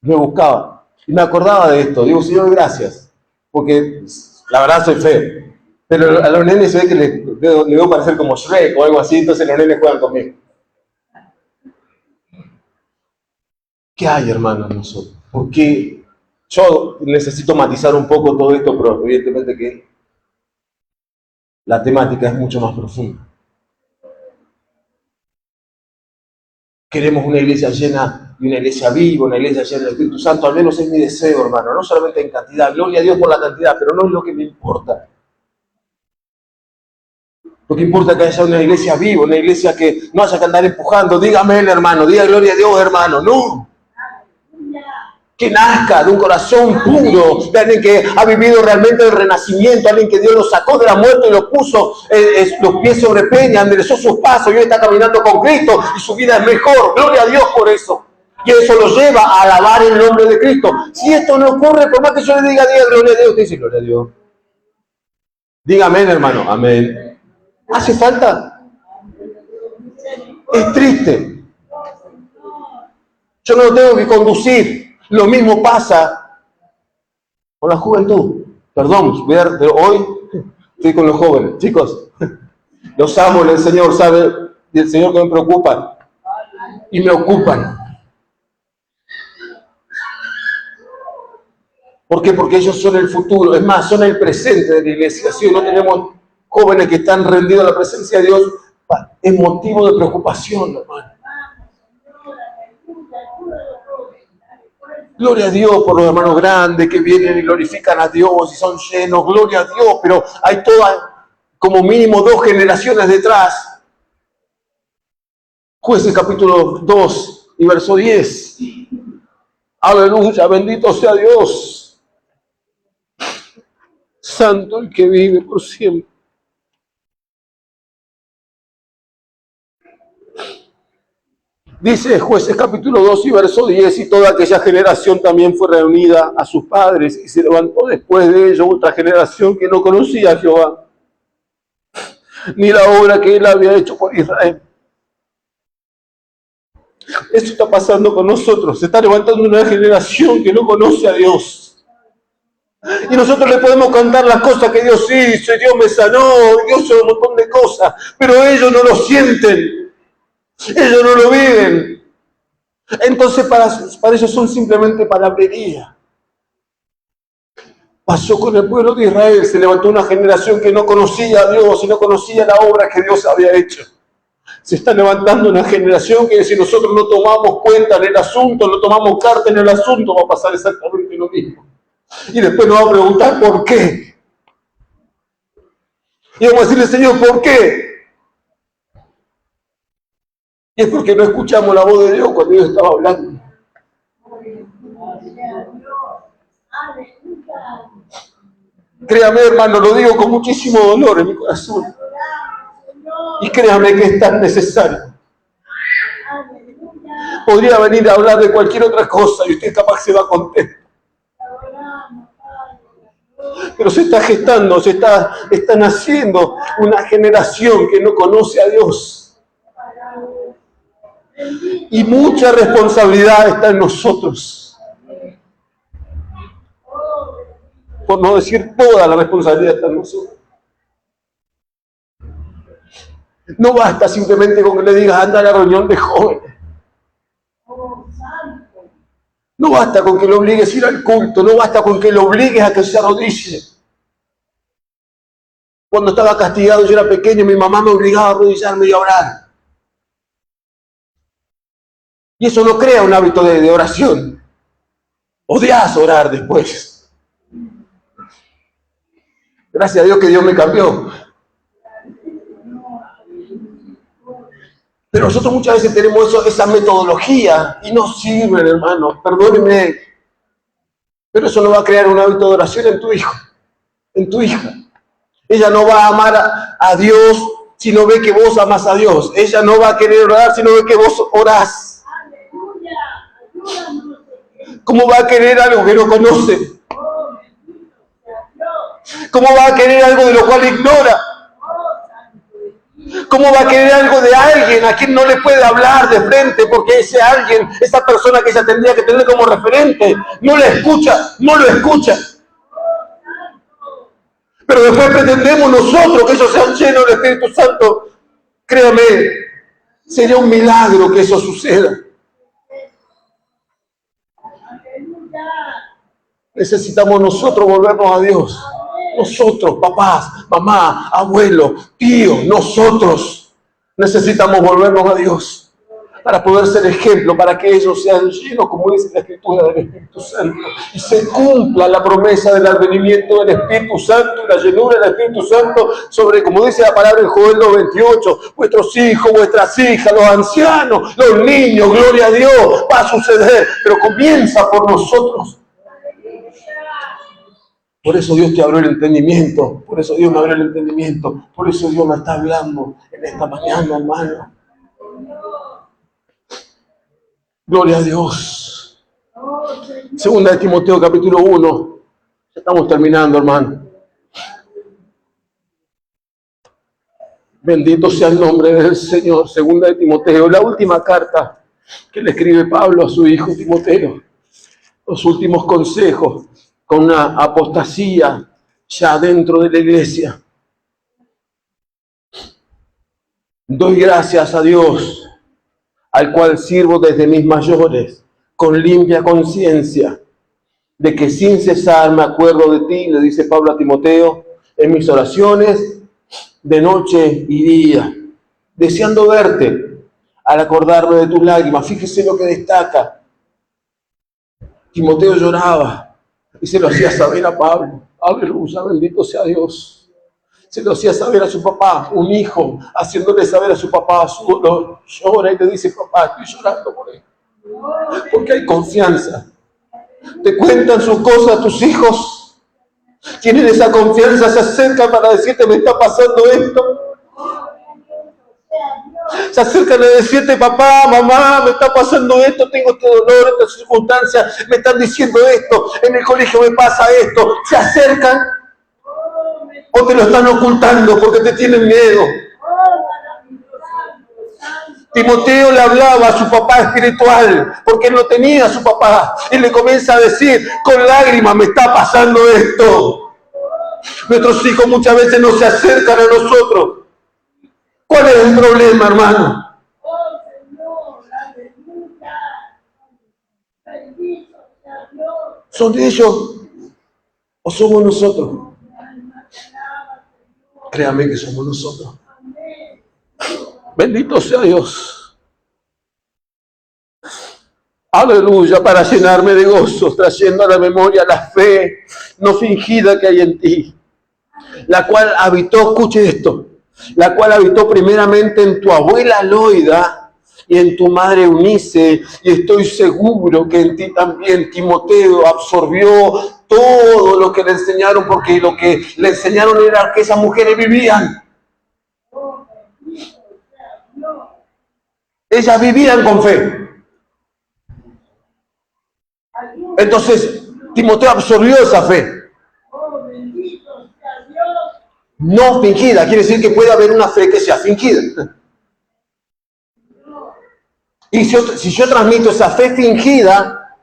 Me buscaba. Y me acordaba de esto. Digo, Señor, gracias. Porque la verdad soy feo. Pero a los nenes se ve que le veo parecer como Shrek o algo así, entonces los nenes juegan conmigo. ¿Qué hay, hermano, en nosotros? Porque yo necesito matizar un poco todo esto, pero evidentemente que la temática es mucho más profunda. Queremos una iglesia llena y una iglesia viva, una iglesia llena del Espíritu Santo. Al menos es mi deseo, hermano. No solamente en cantidad. Gloria a Dios por la cantidad, pero no es lo que me importa. Lo que importa es que haya una iglesia viva, una iglesia que no haya que andar empujando. Dígame, hermano, diga gloria a Dios, hermano. No. Que nazca de un corazón puro, de alguien que ha vivido realmente el renacimiento, alguien que Dios lo sacó de la muerte y lo puso los pies sobre peña, enderezó sus pasos y hoy está caminando con Cristo y su vida es mejor. Gloria a Dios por eso. Y eso lo lleva a alabar el nombre de Cristo. Si esto no ocurre, por más que yo le diga gloria a Dios, usted dice gloria a Dios. Diga amén, hermano. Amén. ¿Hace falta? Es triste. Yo no lo tengo que conducir. Lo mismo pasa con la juventud. Perdón, pero hoy estoy con los jóvenes. Chicos, los amo en el Señor, ¿sabe? Y el Señor que me preocupa. Y me ocupan. ¿Por qué? Porque ellos son el futuro. Es más, son el presente de la iglesia. Si no tenemos jóvenes que están rendidos a la presencia de Dios, es motivo de preocupación, hermano. Gloria a Dios por los hermanos grandes que vienen y glorifican a Dios y son llenos. Gloria a Dios, pero hay toda, como mínimo 2 generaciones detrás. Jueces capítulo 2 y verso 10. Aleluya, bendito sea Dios. Santo el que vive por siempre. Dice Jueces capítulo 2 y verso 10, y toda aquella generación también fue reunida a sus padres, y se levantó después de ello otra generación que no conocía a Jehová, ni la obra que él había hecho por Israel. Esto está pasando con nosotros. Se está levantando una generación que no conoce a Dios. Y nosotros le podemos cantar las cosas que Dios hizo, y Dios me sanó, y Dios hizo un montón de cosas, pero ellos no lo sienten. Ellos no lo viven. Entonces para ellos son simplemente palabrería. Pasó con el pueblo de Israel. Se levantó una generación que no conocía a Dios y no conocía la obra que Dios había hecho. Se está levantando una generación que si nosotros no tomamos cuenta en el asunto, no tomamos carta en el asunto, va a pasar exactamente lo mismo. Y después nos va a preguntar por qué. Y vamos a decirle, Señor, ¿por qué? Y es porque no escuchamos la voz de Dios cuando Dios estaba hablando. Créame, hermano, lo digo con muchísimo dolor en mi corazón. Y créame que es tan necesario. Podría venir a hablar de cualquier otra cosa y usted capaz se va contento. Pero se está gestando, está naciendo una generación que no conoce a Dios. Y mucha responsabilidad está en nosotros. Por no decir toda la responsabilidad está en nosotros. No basta simplemente con que le digas anda a la reunión de jóvenes. No basta con que lo obligues a ir al culto. No basta con que lo obligues a que se arrodille. Cuando estaba castigado, yo era pequeño, mi mamá me obligaba a arrodillarme y a orar. Y eso no crea un hábito de oración. Odias orar después. Gracias a Dios que Dios me cambió. Pero nosotros muchas veces tenemos esa metodología y no sirven, hermano. Perdónenme. Pero eso no va a crear un hábito de oración en tu hijo, en tu hija. Ella no va a amar a Dios si no ve que vos amas a Dios. Ella no va a querer orar si no ve que vos orás. ¿Cómo va a querer algo que no conoce? ¿Cómo va a querer algo de lo cual ignora? ¿Cómo va a querer algo de alguien a quien no le puede hablar de frente porque ese alguien, esa persona que ella tendría que tener como referente, no le escucha, no lo escucha? Pero después pretendemos nosotros que ellos sean llenos del Espíritu Santo. Créame, sería un milagro que eso suceda. Necesitamos nosotros volvernos a Dios. Nosotros, papás, mamá, abuelos, tíos, nosotros necesitamos volvernos a Dios para poder ser ejemplo, para que ellos sean llenos, como dice la Escritura, del Espíritu Santo, y se cumpla la promesa del advenimiento del Espíritu Santo y la llenura del Espíritu Santo sobre, como dice la palabra en Joel 2:28, vuestros hijos, vuestras hijas, los ancianos, los niños, gloria a Dios, va a suceder, pero comienza por nosotros. Por eso Dios te abrió el entendimiento, por eso Dios me abrió el entendimiento, por eso Dios me está hablando en esta mañana, hermano. Gloria a Dios. Segunda de Timoteo capítulo 1. Ya estamos terminando, hermano. Bendito sea el nombre del Señor. Segunda de Timoteo, la última carta que le escribe Pablo a su hijo Timoteo. Los últimos consejos con una apostasía ya dentro de la iglesia. Doy gracias a Dios, al cual sirvo desde mis mayores, con limpia conciencia, de que sin cesar me acuerdo de ti, le dice Pablo a Timoteo, en mis oraciones de noche y día, deseando verte, al acordarme de tus lágrimas. Fíjese lo que destaca. Timoteo lloraba y se lo hacía saber a Pablo. Aleluya, bendito sea Dios. Se lo hacía saber a su papá, un hijo, haciéndole saber a su papá su dolor. Llora y le dice, papá, estoy llorando por él. Porque hay confianza. Te cuentan sus cosas tus hijos. Tienen esa confianza, se acercan para decirte, me está pasando esto. Se acercan a decirte, papá, mamá, me está pasando esto, tengo este dolor, estas circunstancias, me están diciendo esto, en el colegio me pasa esto. Se acercan o te lo están ocultando porque te tienen miedo. Timoteo le hablaba a su papá espiritual porque él no tenía a su papá y le comienza a decir con lágrimas, me está pasando esto. Nuestros hijos muchas veces no se acercan a nosotros. ¿Cuál es el problema, hermano? ¿Son ellos o somos nosotros? Créame que somos nosotros. Bendito sea Dios. Aleluya, para llenarme de gozo, trayendo a la memoria la fe no fingida que hay en ti, la cual habitó, escuche esto, la cual habitó primeramente en tu abuela Loida y en tu madre Eunice, y estoy seguro que en ti también Timoteo absorbió todo lo que le enseñaron, porque lo que le enseñaron era que esas mujeres vivían. Ellas vivían con fe. Entonces, Timoteo absorbió esa fe. No fingida, quiere decir que puede haber una fe que sea fingida. Y si yo transmito esa fe fingida,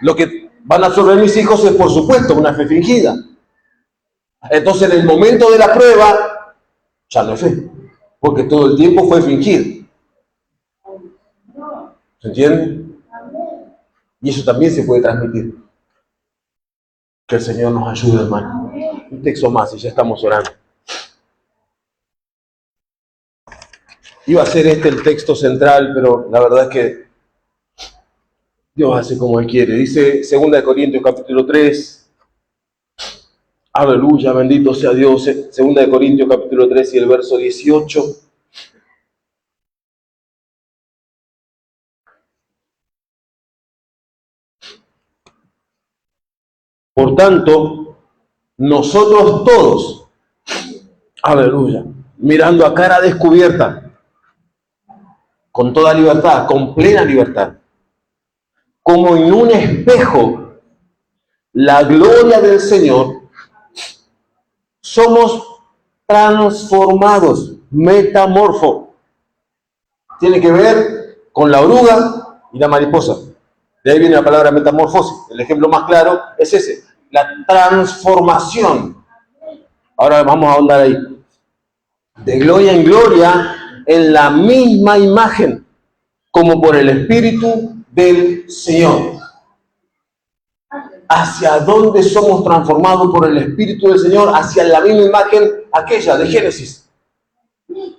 lo que van a absorber mis hijos es, por supuesto, una fe fingida. Entonces, en el momento de la prueba, ya no es fe, porque todo el tiempo fue fingido. ¿Se entiende? Y eso también se puede transmitir. Que el Señor nos ayude, hermano. Un texto más y ya estamos orando. Iba a ser este el texto central, pero la verdad es que Dios hace como Él quiere. Dice 2 Corintios capítulo 3. Aleluya, bendito sea Dios. 2 Corintios capítulo 3 y el verso 18. Por tanto, nosotros todos, aleluya, mirando a cara descubierta, con toda libertad, con plena libertad, como en un espejo, la gloria del Señor, somos transformados, metamorfo. Tiene que ver con la oruga y la mariposa. De ahí viene la palabra metamorfosis. El ejemplo más claro es ese, la transformación. Ahora vamos a ahondar ahí. De gloria en gloria, en la misma imagen, como por el Espíritu del Señor. ¿Hacia dónde somos transformados por el Espíritu del Señor? Hacia la misma imagen aquella de Génesis.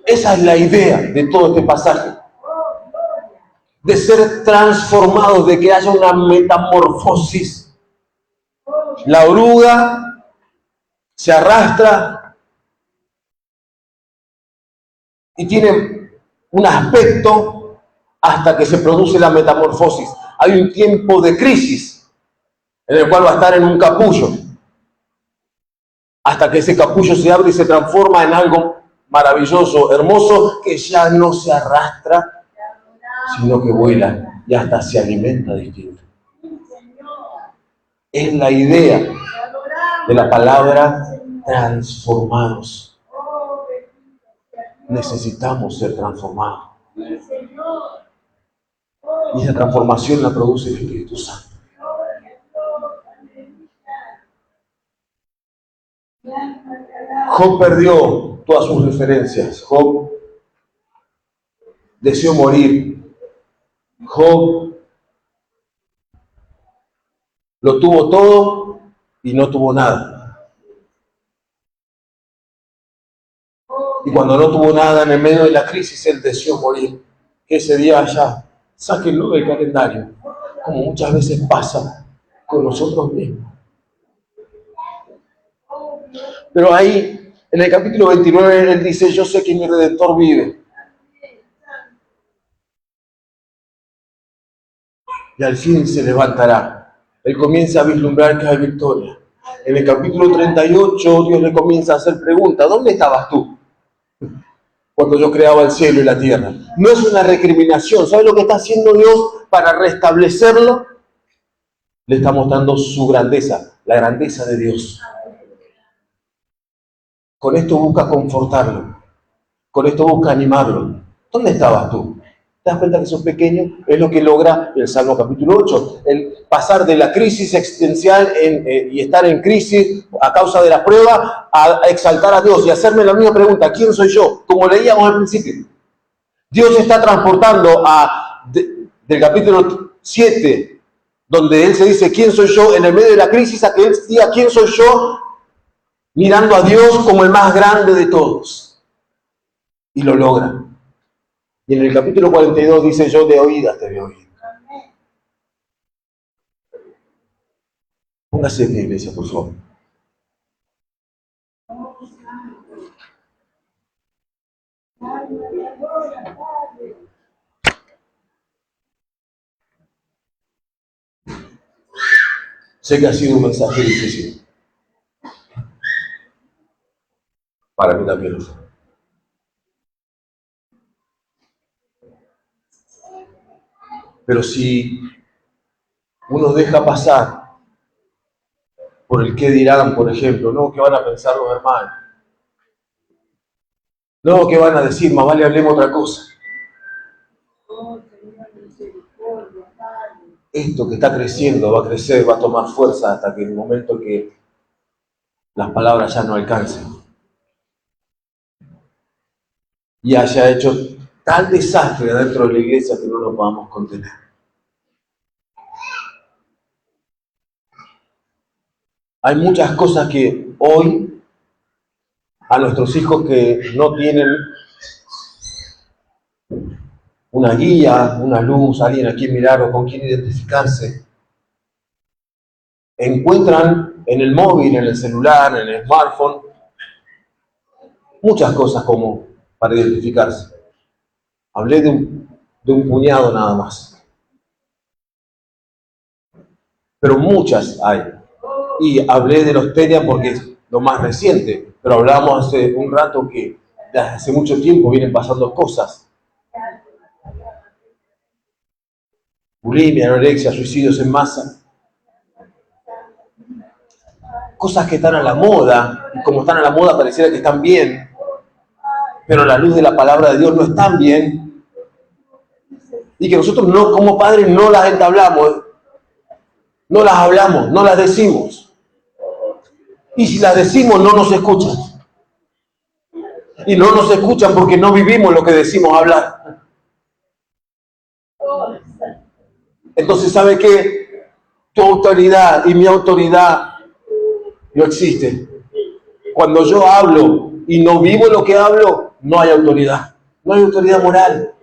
Esa es la idea de todo este pasaje. De ser transformados, de que haya una metamorfosis. La oruga se arrastra y tiene un aspecto hasta que se produce la metamorfosis. Hay un tiempo de crisis en el cual va a estar en un capullo, hasta que ese capullo se abre y se transforma en algo maravilloso, hermoso, que ya no se arrastra, sino que vuela y hasta se alimenta distinto. Es la idea de la palabra transformados. Necesitamos ser transformados. Y esa transformación la produce el Espíritu Santo. Job perdió todas sus referencias. Job deseó morir. Job lo tuvo todo y no tuvo nada. Y cuando no tuvo nada en el medio de la crisis, él deseó morir. Ese día ya, sáquenlo del calendario, como muchas veces pasa con nosotros mismos. Pero ahí, en el capítulo 29, él dice, yo sé que mi Redentor vive. Y al fin se levantará. Él comienza a vislumbrar que hay victoria. En el capítulo 38, Dios le comienza a hacer preguntas. ¿Dónde estabas tú cuando yo creaba el cielo y la tierra? No es una recriminación. ¿Sabes lo que está haciendo Dios para restablecerlo? Le está mostrando su grandeza, la grandeza de Dios. Con esto busca confortarlo. Con esto busca animarlo. ¿Dónde estabas tú? ¿Te das cuenta que sos pequeño? Es lo que logra el Salmo capítulo 8. El pasar de la crisis existencial y estar en crisis a causa de la prueba a exaltar a Dios y hacerme la misma pregunta. ¿Quién soy yo? Como leíamos al principio. Dios está transportando del capítulo 7, donde Él se dice ¿quién soy yo? En el medio de la crisis, a que Él diga ¿quién soy yo? Mirando a Dios como el más grande de todos. Y lo logra. Y en el capítulo 42 dice, yo de oídas te había oído. Póngase en la iglesia, por favor. Sé que ha sido un mensaje difícil. Para mí también lo fue. Pero si uno deja pasar por el qué dirán, por ejemplo, no, qué van a pensar los hermanos, no, qué van a decir, más vale hablemos otra cosa. Esto que está creciendo va a crecer, va a tomar fuerza hasta que el momento que las palabras ya no alcancen. Y haya hecho tal desastre dentro de la iglesia que no lo podamos contener. Hay muchas cosas que hoy a nuestros hijos que no tienen una guía, una luz, alguien a quien mirar o con quien identificarse, encuentran en el móvil, en el celular, en el smartphone, muchas cosas como para identificarse. Hablé de un puñado nada más. Pero muchas hay. Y hablé de los Telia porque es lo más reciente, pero hablamos hace un rato que desde hace mucho tiempo vienen pasando cosas. Bulimia, anorexia, suicidios en masa. Cosas que están a la moda, y como están a la moda pareciera que están bien, pero a la luz de la palabra de Dios no están bien. Y que nosotros no, como padres, no las entablamos, no las hablamos, no las decimos. Y si las decimos, no nos escuchan. Y no nos escuchan porque no vivimos lo que decimos hablar. Entonces, ¿sabe qué? Tu autoridad y mi autoridad no existe. Cuando yo hablo y no vivo lo que hablo, no hay autoridad. No hay autoridad moral.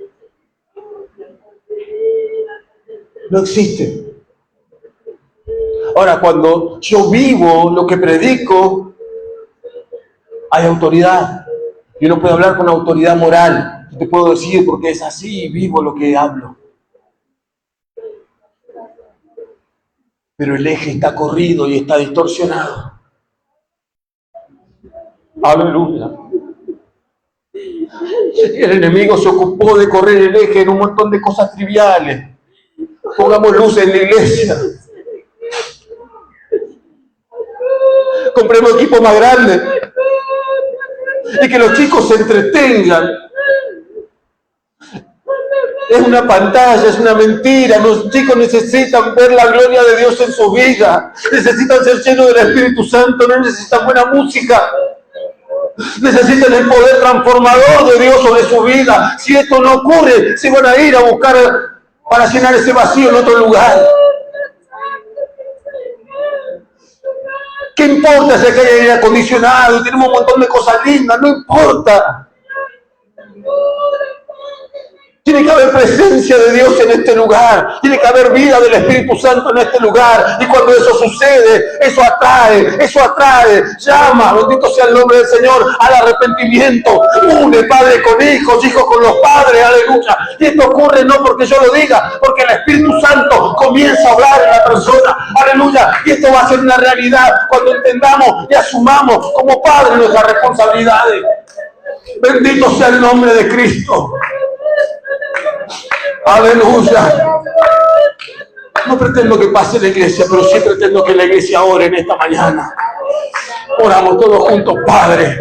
No existe. Ahora, cuando yo vivo lo que predico, hay autoridad. Yo no puedo hablar con autoridad moral. Yo te puedo decir porque es así, vivo lo que hablo. Pero el eje está corrido y está distorsionado. Aleluya. El enemigo se ocupó de correr el eje en un montón de cosas triviales. Pongamos luz en la iglesia. Compremos equipo más grande. Y que los chicos se entretengan. Es una pantalla, es una mentira. Los chicos necesitan ver la gloria de Dios en su vida. Necesitan ser llenos del Espíritu Santo. No necesitan buena música. Necesitan el poder transformador de Dios sobre su vida. Si esto no ocurre, se van a ir a buscar para llenar ese vacío en otro lugar. ¿Qué importa si hay aire acondicionado y tenemos un montón de cosas lindas? No importa. Si Tiene que haber presencia de Dios en este lugar. Tiene que haber vida del Espíritu Santo en este lugar. Y cuando eso sucede, eso atrae, llama, bendito sea el nombre del Señor, al arrepentimiento. Une padre con hijos, hijos con los padres, aleluya. Y esto ocurre no porque yo lo diga, porque el Espíritu Santo comienza a hablar en la persona, aleluya. Y esto va a ser una realidad cuando entendamos y asumamos como padres nuestras responsabilidades. Bendito sea el nombre de Cristo. Aleluya. No pretendo que pase la iglesia, pero sí pretendo que la iglesia ore en esta mañana. Oramos todos juntos, Padre.